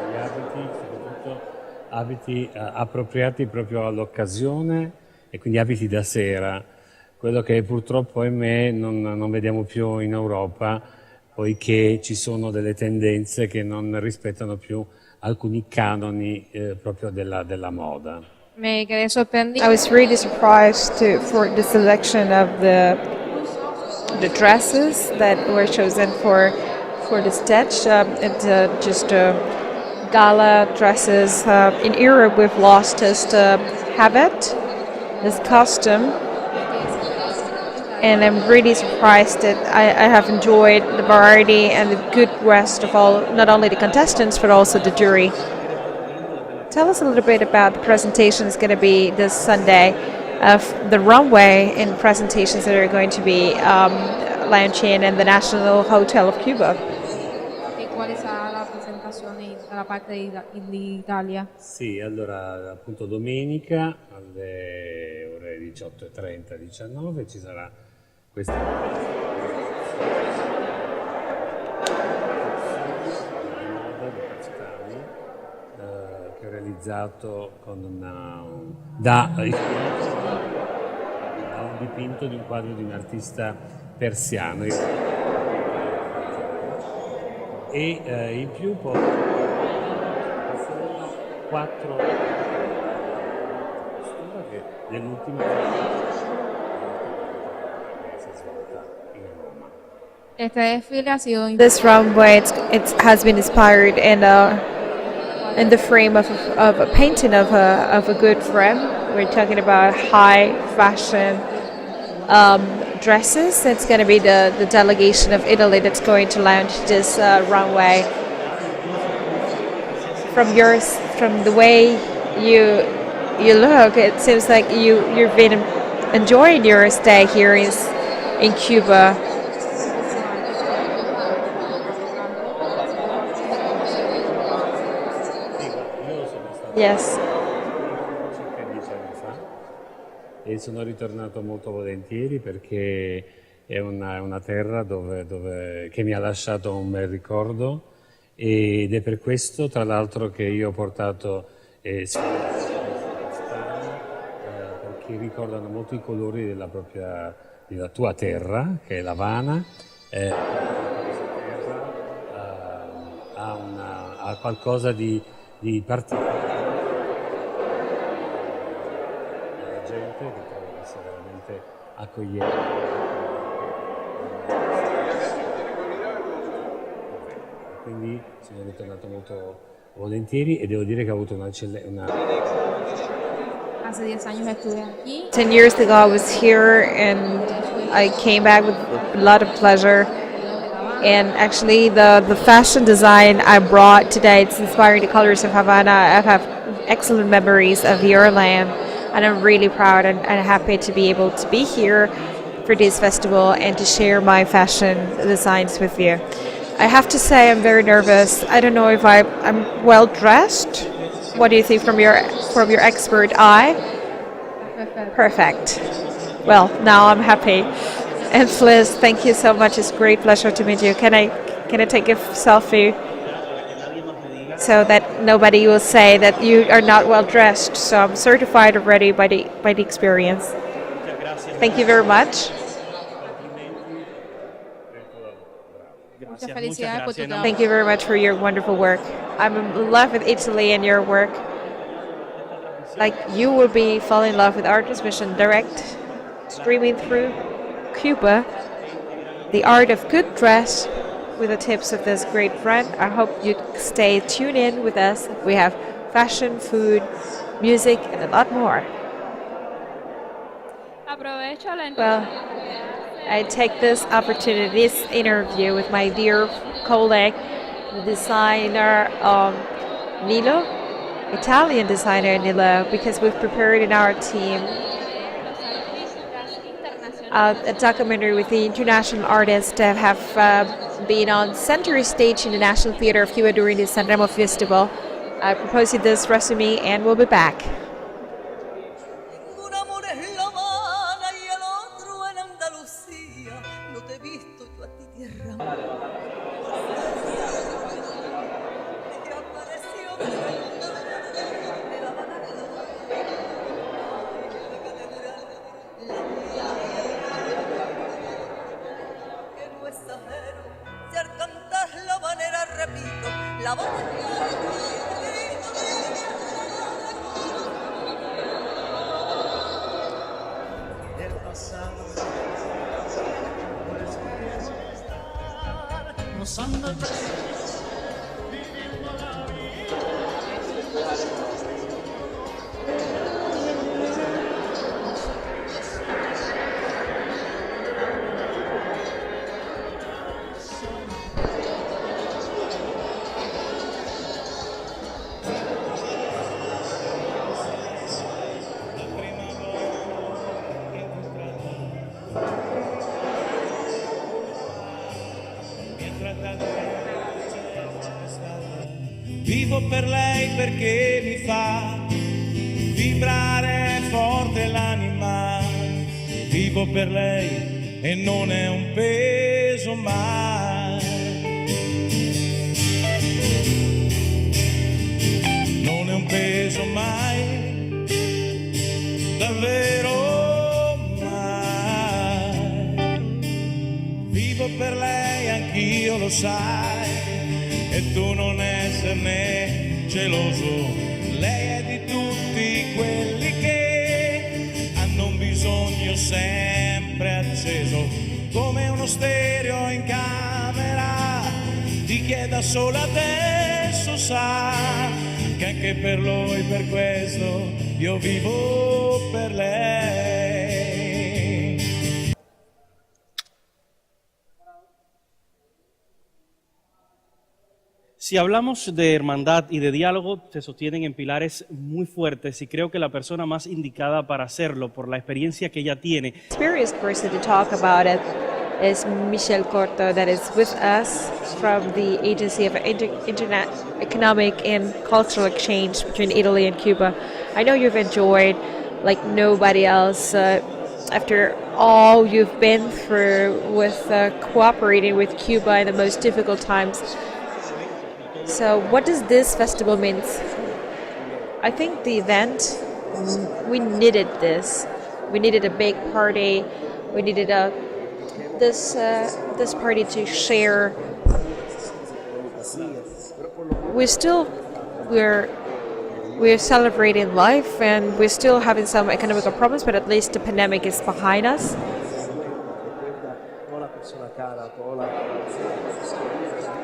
degli abiti, soprattutto abiti appropriati proprio all'occasione e quindi abiti da sera, quello che purtroppo ahimè non vediamo più in Europa, poiché ci sono delle tendenze che non rispettano più alcuni canoni proprio della moda. Me quedé sorprendida. I was really surprised for the selection of the dresses that were chosen for the stage. Gala dresses. In Europe, we've lost this habit, this costume, and I'm really surprised that I have enjoyed the variety and the good rest of all, not only the contestants but also the jury. Tell us a little bit about the presentation that's going to be this Sunday of the runway and presentations that are going to be launching in the National Hotel of Cuba. E quale sarà la presentazione dalla parte di Italia? Sì, allora appunto domenica alle ore 18:30-19 ci sarà questa che ho realizzato da un dipinto di un quadro di un artista persiano e in più poi 4 che dell'ultima si è svolta in Roma. Este desfile ha sido This runway it has been inspired in the frame of a painting of a good friend. We're talking about high fashion dresses. It's going to be the delegation of Italy that's going to launch this runway. From the way you look, it seems like you've been enjoying your stay here in Cuba. Yes. Circa 10 anni fa e sono ritornato molto volentieri perché è una terra che mi ha lasciato un bel ricordo ed è per questo tra l'altro che io ho portato perché ricordano molto i colori della tua terra che è l'Havana. Ha qualcosa di particolare. La gente che trovo essere veramente accogliente. Quindi sono ritornato molto volentieri e devo dire che ho avuto una Hace 10 años estuve aquí. 10 years ago I was here and I came back with a lot of pleasure. And actually the fashion design I brought today, it's inspiring the colors of Havana. I have excellent memories of your land and I'm really proud and happy to be able to be here for this festival and to share my fashion designs with you. I have to say I'm very nervous. I don't know if I'm well dressed. What do you think from your expert eye? Perfect. Well, now I'm happy. And Fliz, thank you so much. It's a great pleasure to meet you. Can I take a selfie so that nobody will say that you are not well dressed? So I'm certified already by the experience. Thank you very much. Muchas felicidades por tu trabajo. Thank you very much for your wonderful work. I'm in love with Italy and your work. Like you will be falling in love with our transmission direct, streaming through Cuba, the art of good dress with the tips of this great friend. I hope you stay tuned in with us. We have fashion, food, music, and a lot more. Aprovecho la Well, I take this opportunity, this interview with my dear colleague, the designer Nilo, Italian designer Nilo, because we've prepared in our team a documentary with the international artists that have been on center stage in the National Theatre of Cuba during the San Remo Festival. I propose you this resume and we'll be back. Vivo per lei perché mi fa vibrare forte l'anima. Vivo per lei e non è un peso mai. Non è un peso mai, davvero mai. Vivo per lei, anch'io lo sai. E tu non esserne geloso, lei è di tutti quelli che hanno un bisogno sempre acceso, come uno stereo in camera, di chi è da sola adesso sa, che anche per lui, per questo, io vivo per lei. Si hablamos de hermandad y de diálogo, se sostienen en pilares muy fuertes y creo que la persona más indicada para hacerlo, por la experiencia que ella tiene. Experienced person to talk about it is Michelle Corto, that is with us from the Agency of Internet Economic and Cultural Exchange between Italy and Cuba. I know you've enjoyed like nobody else after all you've been through with cooperating with Cuba in the most difficult times. So what does this festival mean? I think the event, we needed this. We needed a big party. We needed this party to share. We're celebrating life, and we're still having some economic problems, but at least the pandemic is behind us.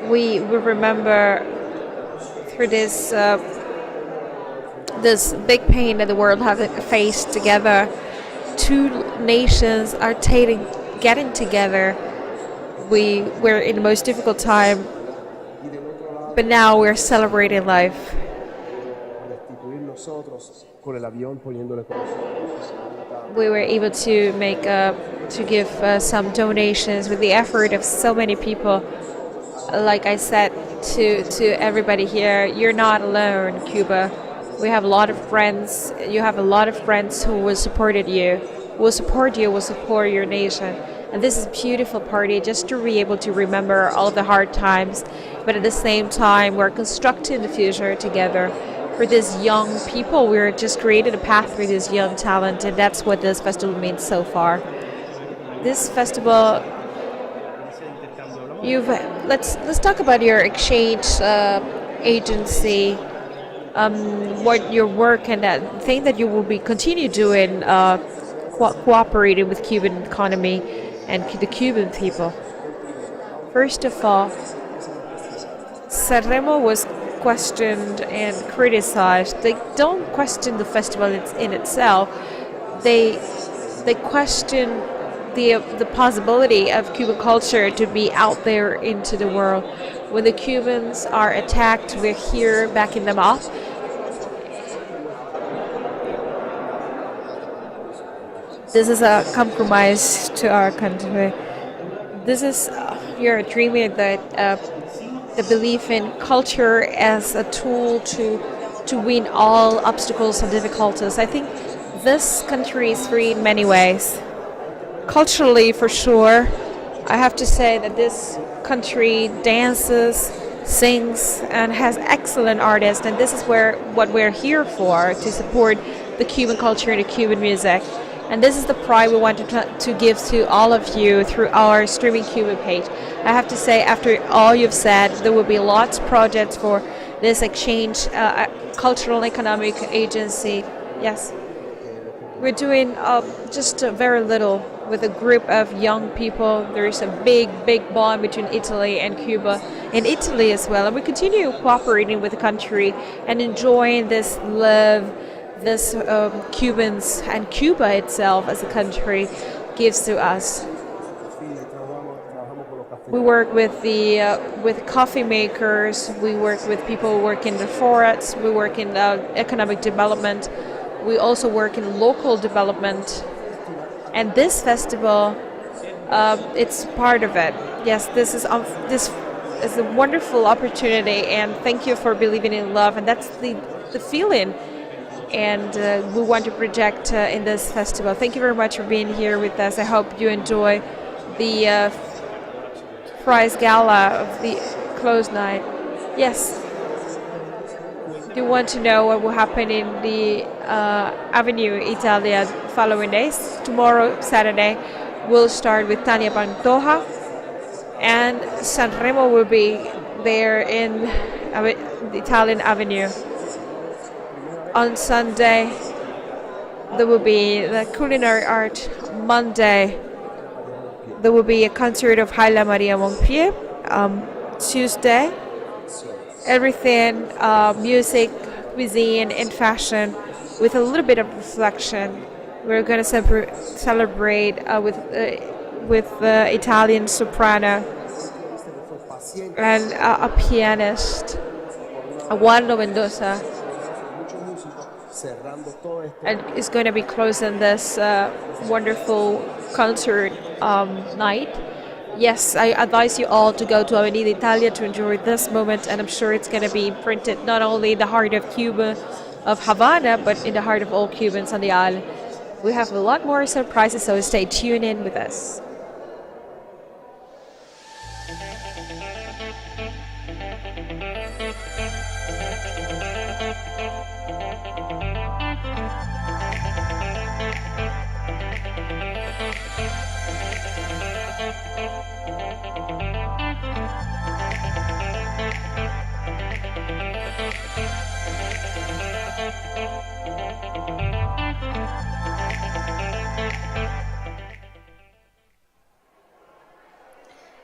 We remember through this this big pain that the world has faced together. Two nations are getting together. We were in the most difficult time, but now we're celebrating life. We were able to give some donations with the effort of so many people. Like I said to everybody here, you're not alone, Cuba. We have a lot of friends. You have a lot of friends who will support you, will support your nation. And this is a beautiful party just to be able to remember all of the hard times, but at the same time, we're constructing the future together. For these young people, we're just creating a path for this young talent, and that's what this festival means so far. This festival You've let's talk about your exchange agency, what your work and that thing that you will be continue doing, cooperating with Cuban economy and the Cuban people. First of all, Sanremo was questioned and criticized. They don't question the festival in itself. They question the possibility of Cuban culture to be out there into the world. When the Cubans are attacked, we're here backing them up. This is a compromise to our country. This is your dreaming that the belief in culture as a tool to win all obstacles and difficulties. I think this country is free in many ways. Culturally, for sure, I have to say that this country dances, sings, and has excellent artists, and this is what we're here for, to support the Cuban culture and the Cuban music. And this is the pride we want to give to all of you through our Streaming Cuba page. I have to say, after all you've said, there will be lots of projects for this exchange cultural and economic agency. Yes. We're doing just very little with a group of young people. There is a big bond between Italy and Cuba, and Italy as well. And we continue cooperating with the country and enjoying this love, this Cubans and Cuba itself as a country gives to us. We work with with coffee makers. We work with people who work in the forests. We work in economic development. We also work in local development. And this festival, it's part of it. Yes, this is a wonderful opportunity, and thank you for believing in love. And that's the feeling, and we want to project in this festival. Thank you very much for being here with us. I hope you enjoy the prize gala of the close night. Yes. Do you want to know what will happen in the Avenue Italia following days? Tomorrow, Saturday, we'll start with Tania Pantoja, and Sanremo will be there in the Italian Avenue. On Sunday, there will be the culinary art. Monday, there will be a concert of Jaila Maria Monpier. Tuesday, everything, music, cuisine, and fashion with a little bit of reflection. We're going to celebrate with the Italian soprano and a pianist, Juan Mendoza, and is going to be closing this wonderful concert night. Yes, I advise you all to go to Avenida Italia to enjoy this moment, and I'm sure it's going to be imprinted not only in the heart of Cuba, of Havana, but in the heart of all Cubans on the island. We have a lot more surprises, so stay tuned in with us.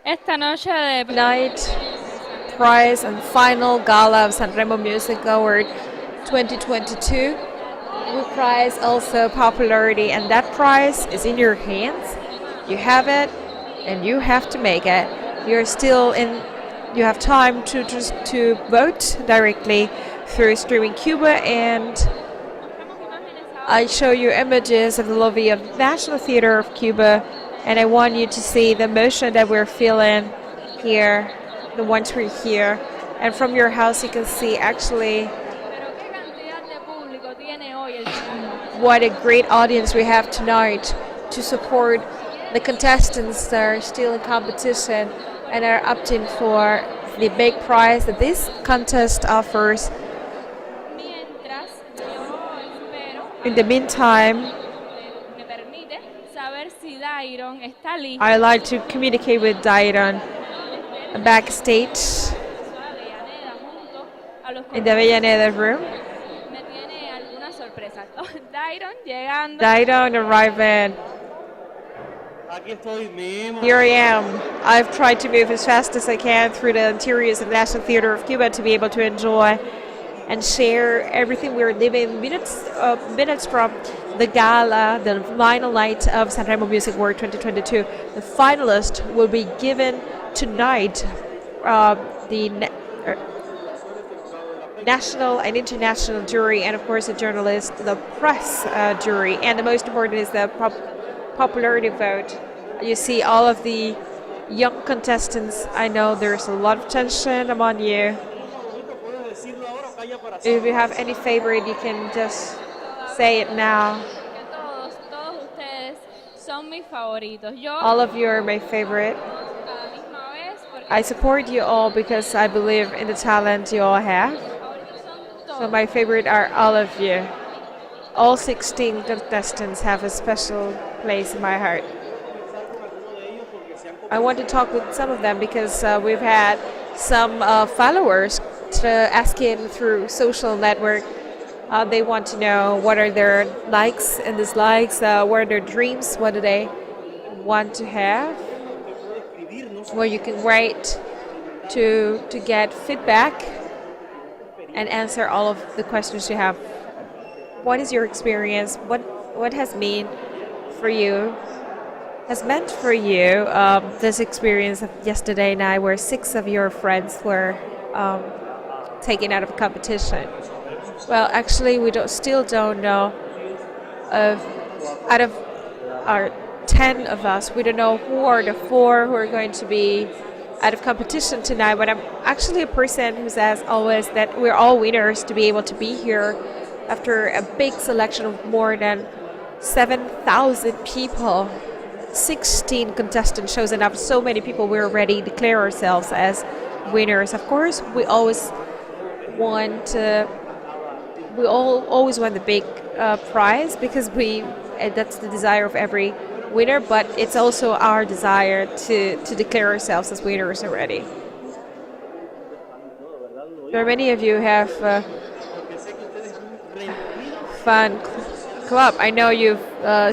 Esta noche de night prize and final gala of Sanremo Music Award 2022. We prize also popularity, and that prize is in your hands. You have it, and you have to make it. You have time to vote directly through Streaming Cuba, and I show you images of the lobby of the National Theater of Cuba. And I want you to see the emotion that we're feeling here, the ones we're here. And from your house, you can see actually what a great audience we have tonight to support the contestants that are still in competition and are opting for the big prize that this contest offers. In the meantime, I like to communicate with Dairon backstage in the Avellaneda room. Me tiene algunas sorpresas. Dairon llegando. Dairon arriving. Here I am. I've tried to move as fast as I can through the interiors of the National Theatre of Cuba to be able to enjoy and share everything we're living minutes from the Gala, the final night of San Remo Music Award 2022. The finalist will be given tonight. The national and international jury, and of course the journalist, the press jury, and the most important is the popularity vote. You see all of the young contestants. I know there's a lot of tension among you. If you have any favorite, you can just say it now. Todos ustedes son mis favoritos. All of you are my favorite. I support you all because I believe in the talent you all have. So my favorite are all of you. All 16 contestants have a special place in my heart. I want to talk with some of them because we've had some followers asking through social network. They want to know what are their likes and dislikes, what are their dreams, what do they want to have. Well, you can write to get feedback and answer all of the questions you have. What is your experience? What has meant for you this experience of yesterday night where 6 of your friends were taken out of competition? Well, actually, we still don't know. Out of our 10 of us, we don't know who are the 4 who are going to be out of competition tonight. But I'm actually a person who says always that we're all winners to be able to be here after a big selection of more than 7,000 people. 16 contestants shows enough. So many people, we already declare ourselves as winners. Of course, we always want always want the big prize because that's the desire of every winner, but it's also our desire to declare ourselves as winners already. There are many of you who have fun club. I know you've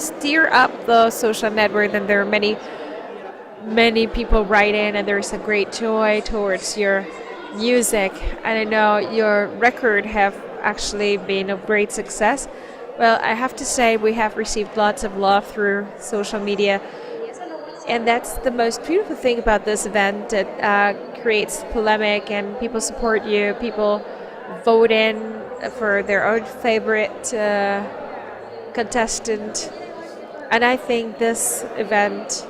steered up the social network, and there are many people write in, and there's a great joy towards your music. And I know your record have actually been a great success. Well, I have to say we have received lots of love through social media, and that's the most beautiful thing about this event. It creates polemic, and people support you. People vote in for their own favorite contestant, and I think this event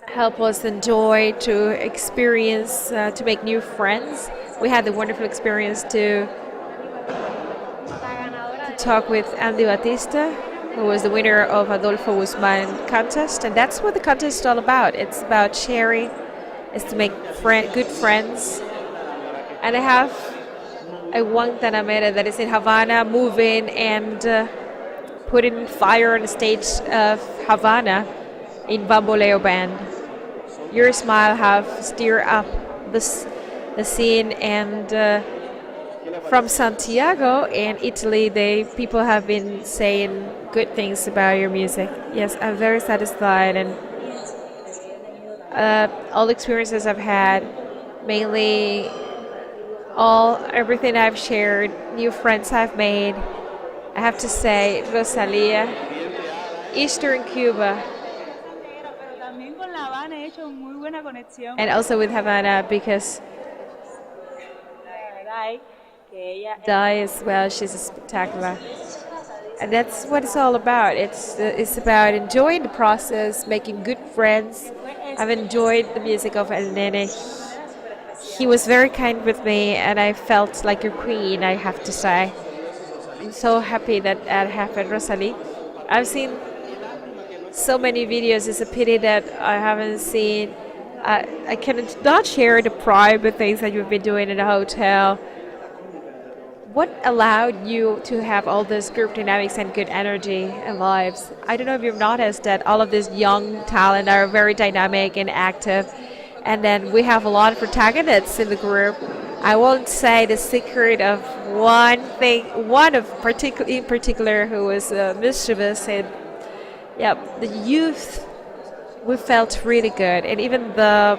help us enjoy, to experience, to make new friends. We had the wonderful experience to talk with Andy Batista, who was the winner of Adolfo Guzman contest, and that's what the contest is all about. It's about sharing, it's to make good friends. And I have a Guantanamera that is in Havana, moving and putting fire on the stage of Havana in Bamboleo Band. Your smile have stirred up the scene, and from Santiago and Italy, people have been saying good things about your music. Yes, I'm very satisfied, and all the experiences I've had, mainly everything I've shared, new friends I've made. I have to say, Rosalia, Eastern Cuba, and also with Havana, because Dai as well, she's spectacular. And that's what it's all about. It's about enjoying the process, making good friends. I've enjoyed the music of El Nene. He was very kind with me, and I felt like a queen, I have to say. I'm so happy that happened, Rosalie. I've seen so many videos. It's a pity that I haven't seen. I cannot share the private things that you've been doing in the hotel. what allowed you to have all this group dynamics and good energy and vibes? I don't know if you've noticed that all of this young talent are very dynamic and active, and then we have a lot of protagonists in the group. I won't say the secret of in particular who was mischievous, and yeah, the youth, we felt really good, and even the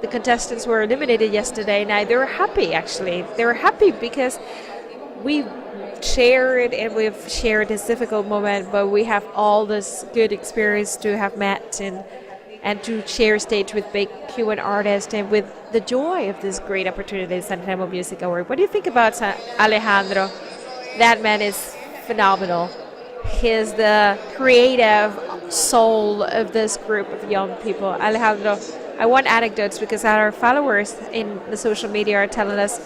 contestants were eliminated yesterday night. They were happy, actually. They were happy because we shared and we've shared this difficult moment, but we have all this good experience to have met and to share stage with big Cuban artists and with the joy of this great opportunity in San Remo Music Award. What do you think about Alejandro? That man is phenomenal. He's the creative soul of this group of young people. Alejandro, I want anecdotes because our followers in the social media are telling us.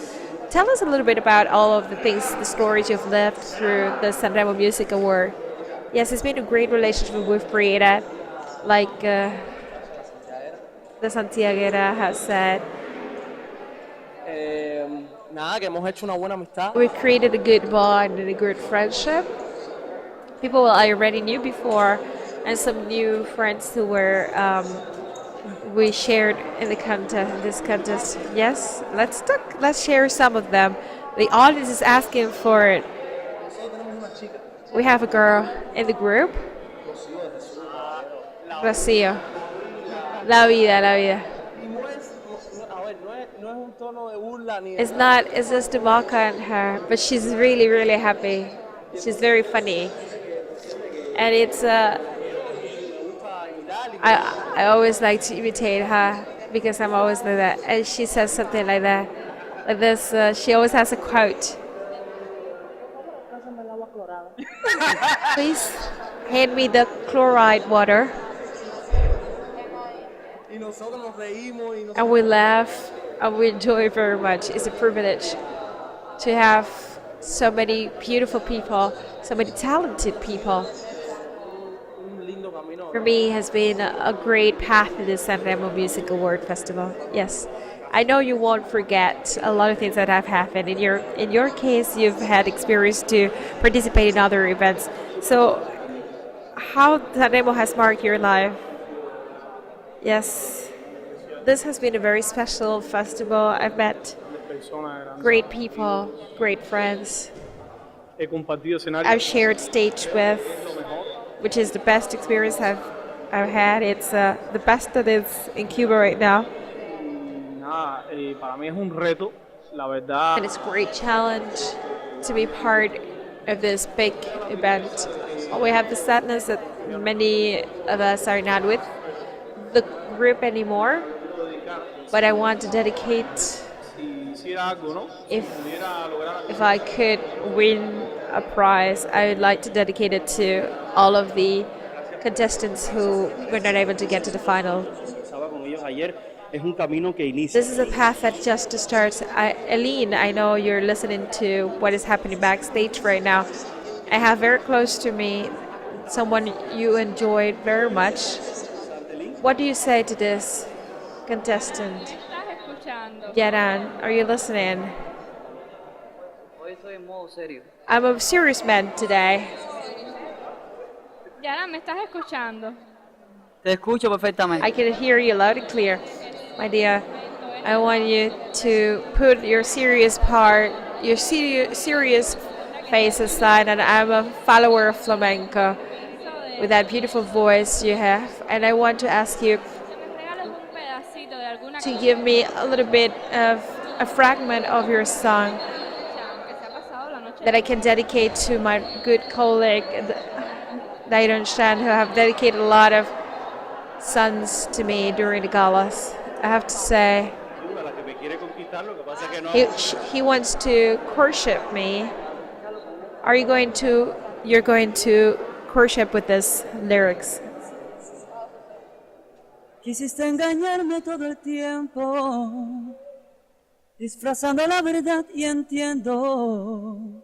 Tell us a little bit about all of the things, the stories you've lived through the San Remo Music Award. Yes, it's been a great relationship we've created, like the Santiaguera has said. We created a good bond and a good friendship. People I already knew before, and some new friends who were we shared in this contest. Yes, let's share some of them. The audience is asking for it. We have a girl in the group. Rocío. La vida. It's just a mock on her, but she's really, really happy. She's very funny. And it's I always like to imitate her because I'm always like that. And she says something like that. Like this, she always has a quote. Please hand me the chloride water. And we laugh and we enjoy very much. It's a privilege to have so many beautiful people, so many talented people. For me, it has been a great path to the San Remo Music Award Festival. Yes, I know you won't forget a lot of things that have happened. In your case, you've had experience to participate in other events. So, how San Remo has marked your life? Yes, this has been a very special festival. I've met great people, great friends. I've shared stage with, which is the best experience I've had. It's the best that is in Cuba right now. And it's a great challenge to be part of this big event. We have the sadness that many of us are not with the group anymore, but I want to dedicate, if I could win a prize, I would like to dedicate it to all of the contestants who were not able to get to the final. This is a path that just starts. Eileen, I know you're listening to what is happening backstage right now. I have very close to me someone you enjoyed very much. What do you say to this contestant? Yaran, are you listening? I'm a serious man today. Yaran, ¿me estás escuchando? Te escucho perfectamente. I can hear you loud and clear. My dear, I want you to put your serious serious face aside, and I'm a follower of flamenco with that beautiful voice you have, and I want to ask you to give me a little bit of a fragment of your song that I can dedicate to my good colleague Dairon Shan, who have dedicated a lot of songs to me during the galas. I have to say, he wants to courtship me. You're going to courtship with this lyrics. Quisiste engañarme todo el tiempo, disfrazando la verdad y entiendo.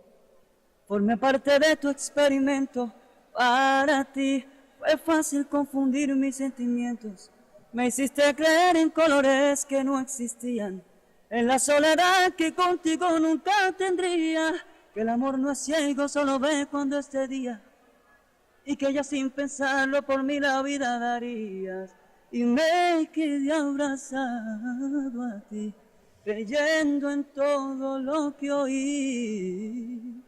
Formé parte de tu experimento. Para ti fue fácil confundir mis sentimientos. Me hiciste creer en colores que no existían, En la soledad que contigo nunca tendría, que el amor no es ciego, solo ve cuando es de día, y que ya sin pensarlo por mí la vida darías, y me quedé abrazado a ti, creyendo en todo lo que oí,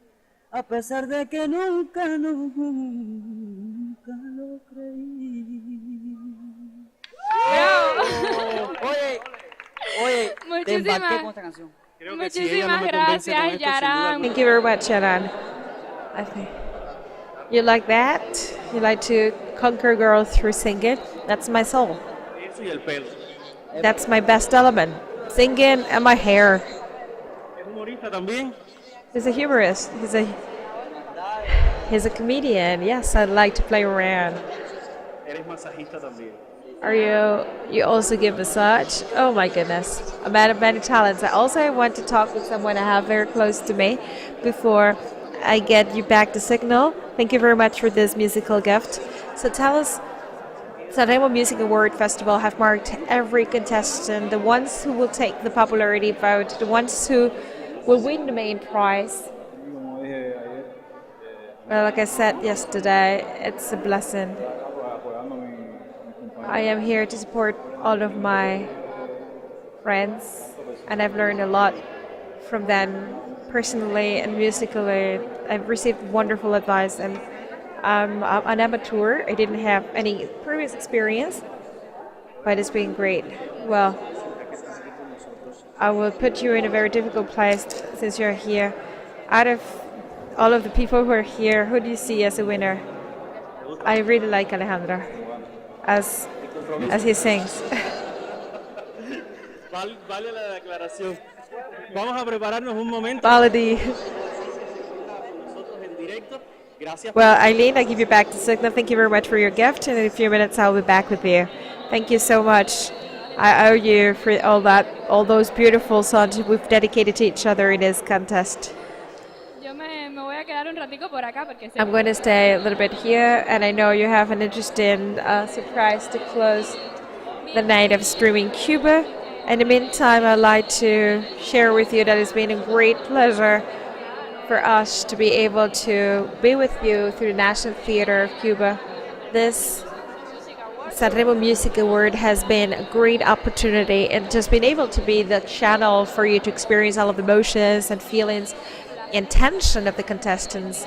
a pesar de que nunca, nunca lo creí. Oye, te embarqué con esta canción. Muchísimas gracias, Yaran. Thank you very much, Yaran. I think you like that? You like to conquer girls through singing? That's my soul. Eso y el pelo. That's my best element. Singing and my hair. Es humorista también. He's a humorist. He's a comedian. Yes, I like to play around. Eres masajista también. Are you? You also give massage? Oh my goodness. A man of many talents. I also want to talk with someone I have very close to me before I get you back the signal. Thank you very much for this musical gift. So tell us, Sanremo Music Award Festival have marked every contestant, the ones who will take the popularity vote, the ones who will win the main prize. Well, like I said yesterday, it's a blessing. I am here to support all of my friends, and I've learned a lot from them personally and musically. I've received wonderful advice, and I'm an amateur. I didn't have any previous experience, but it's been great. Well, I will put you in a very difficult place since you're here. Out of all of the people who are here, who do you see as a winner? I really like Alejandro as he sings. Vale la declaración. Vamos a prepararnos un momento. Baladi. Nosotros en directo. Gracias. Well, Eileen, I give you back the signal. Thank you very much for your gift, and in a few minutes I'll be back with you. Thank you so much. I owe you for all those beautiful songs we've dedicated to each other in this contest. Yo me voy a quedar un ratico por acá porque I'm going to stay a little bit here, and I know you have an interesting surprise to close the night of streaming Cuba. In the meantime, I'd like to share with you that it's been a great pleasure for us to be able to be with you through the National Theater of Cuba. This Sanremo Music Award has been a great opportunity, and just being able to be the channel for you to experience all of the emotions and feelings and tension of the contestants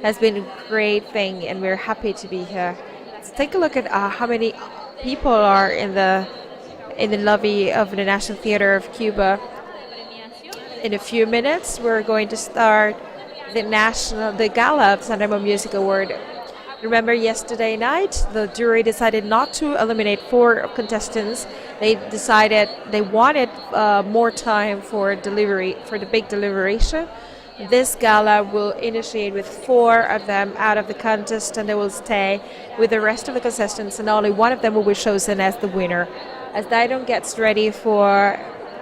has been a great thing, and we're happy to be here. Let's take a look at how many people are in the lobby of the National Theater of Cuba. In a few minutes, we're going to start the Gala of Sanremo Music Award. Remember yesterday night, the jury decided not to eliminate 4 contestants. They decided they wanted more time for the big deliberation. This gala will initiate with 4 of them out of the contest, and they will stay with the rest of the contestants, and only one of them will be chosen as the winner. As Daidon gets ready for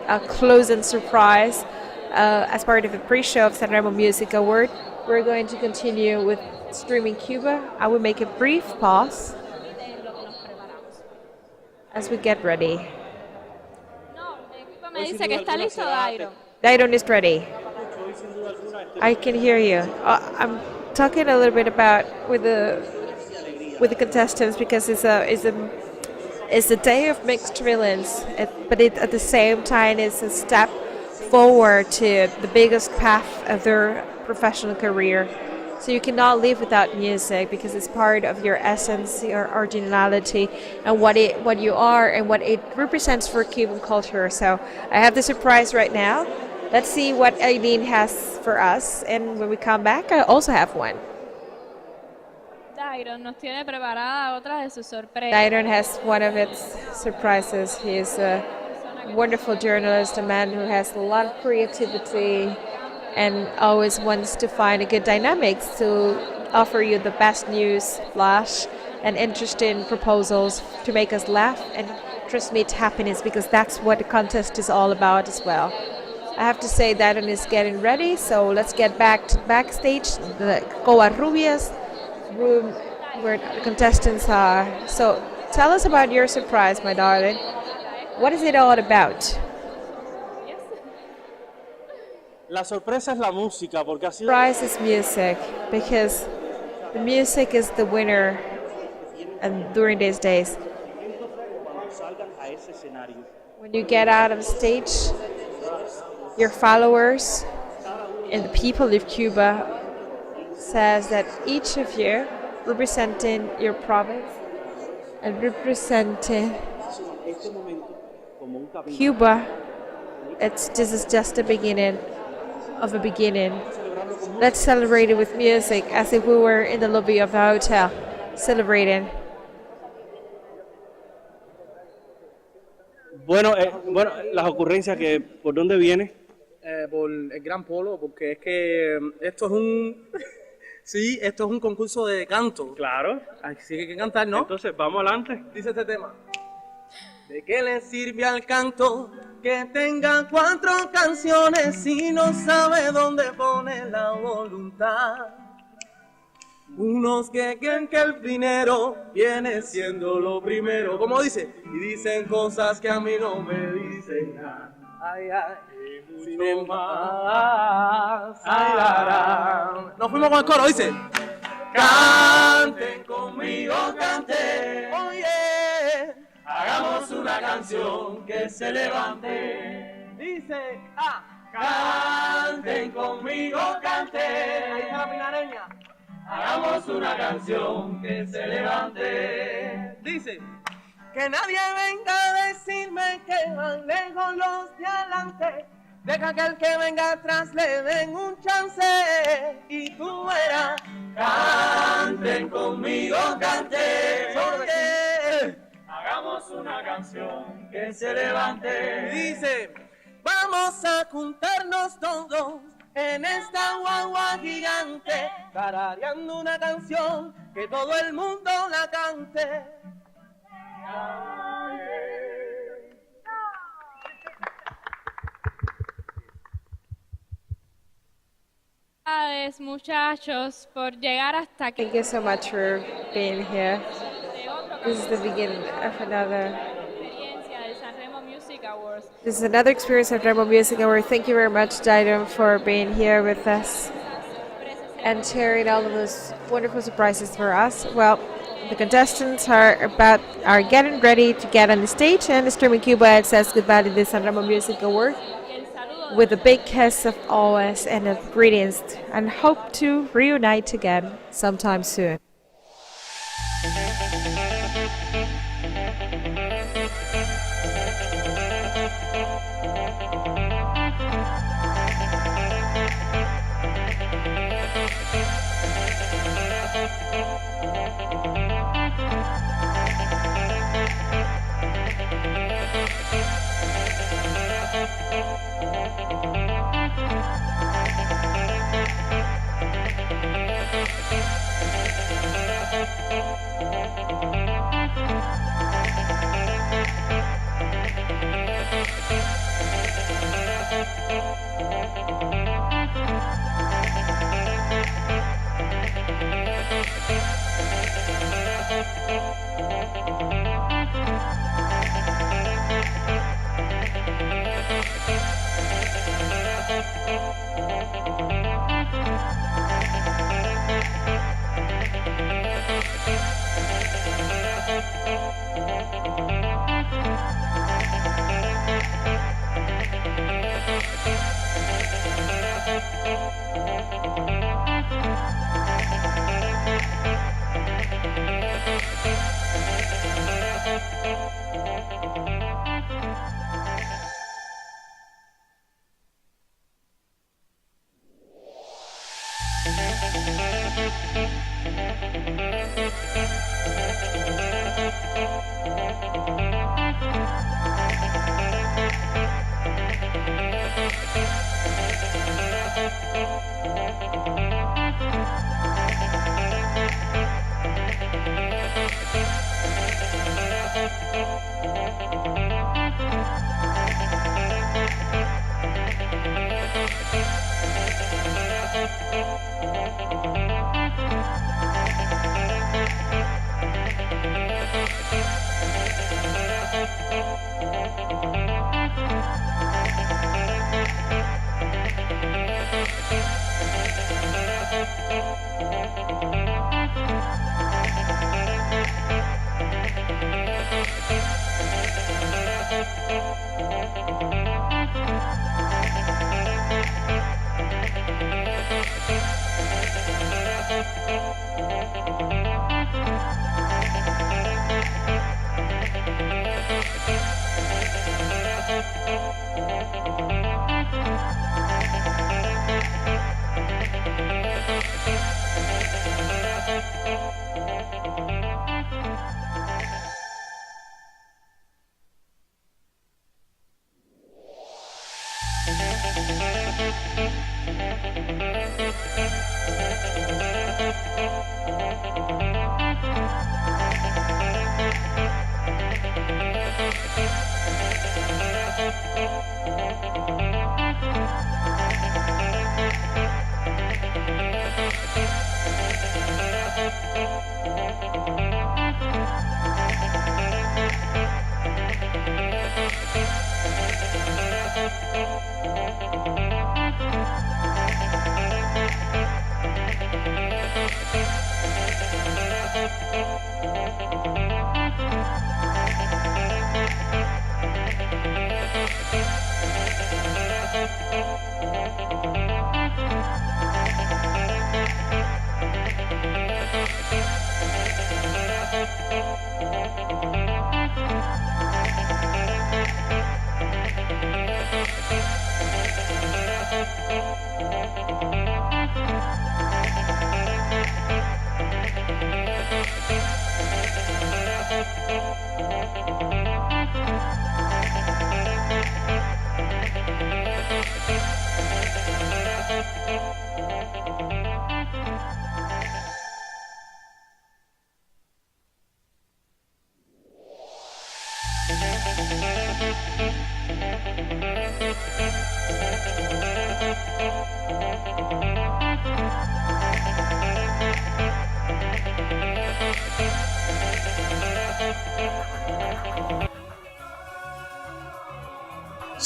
a closing surprise as part of the pre-show of Sanremo Music Award, we're going to continue with streaming Cuba. I will make a brief pause as we get ready. me dice que está listo, Dairo. Daidon is ready. I can hear you. I'm talking a little bit about with the contestants because it's a day of mixed feelings, but at the same time it's a step forward to the biggest path of their professional career. So you cannot live without music because it's part of your essence, your originality, and what you are and what it represents for Cuban culture. So I have the surprise right now. Let's see what Aileen has for us, and when we come back, I also have one. Dairon nos tiene preparada otra de sus sorpresas. Dairon has one of its surprises. He is a wonderful journalist, a man who has a lot of creativity and always wants to find a good dynamics to offer you the best news, flash, and interesting proposals to make us laugh and transmit happiness, because that's what the contest is all about as well. I have to say Dairon is getting ready, so let's get back to backstage, the Covarrubias room where the contestants are. So tell us about your surprise, my darling. What is it all about? La sorpresa es la música, porque ha sido... Prize is music because the music is the winner and during these days. Cuando salgan a ese escenario. When you get out of stage, your followers and the people of Cuba says that each of you representing your province and representing Cuba, this is just the beginning of a beginning. Let's celebrate it with music as if we were in the lobby of a hotel, celebrating. Bueno, las ocurrencias que por dónde viene. Por el Gran Polo, porque es que esto es un sí, esto es un concurso de canto. Claro. Así que hay que cantar, ¿no? Entonces, vamos adelante. Dice este tema. ¿De qué le sirve al canto que tenga 4 canciones si no sabe dónde pone la voluntad? Unos que creen que el dinero viene siendo lo primero, como dice, y dicen cosas que a mí no me dicen nada. Ay, ay, sin más, ay, la. Nos fuimos con el coro, dice. Canten conmigo, canten, oye, hagamos una canción que se levante. Dice, canten conmigo, canten, ahí está la pinareña. Hagamos una canción que se levante. Dice, que nadie venga a decirme que van lejos los de adelante. Deja que el que venga atrás le den un chance. Y tú verás, canten conmigo, canten. Oye, hagamos una canción que se levante. Dice, vamos a juntarnos todos en esta guagua gigante, tarareando una canción que todo el mundo la cante. Gracias, muchachos, por llegar hasta aquí. Thank you so much for being here. This is the beginning of another. This is another experience of Remo Music Award. Thank you very much, Didon, for being here with us and sharing all of those wonderful surprises for us. Well, the contestants are getting ready to get on the stage, and Streaming Cuba says goodbye to this Remo Music Award with a big kiss of always and of greetings, and hope to reunite again sometime soon.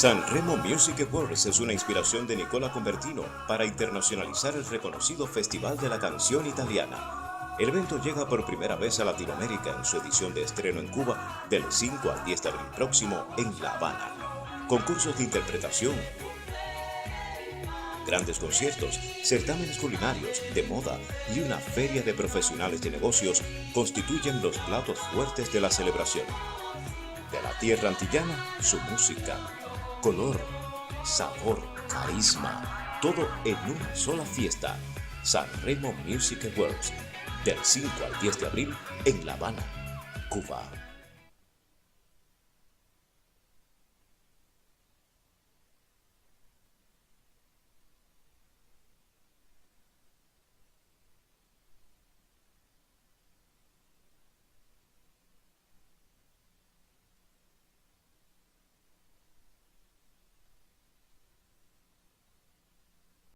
San Remo Music Awards es una inspiración de Nicola Convertino para internacionalizar el reconocido Festival de la Canción Italiana. El evento llega por primera vez a Latinoamérica en su edición de estreno en Cuba del 5 al 10 de abril próximo en La Habana. Concursos de interpretación, grandes conciertos, certámenes culinarios, de moda y una feria de profesionales de negocios constituyen los platos fuertes de la celebración. De la tierra antillana, su música, color, sabor, carisma, todo en una sola fiesta. San Remo Music Awards, del 5 al 10 de abril en La Habana, Cuba.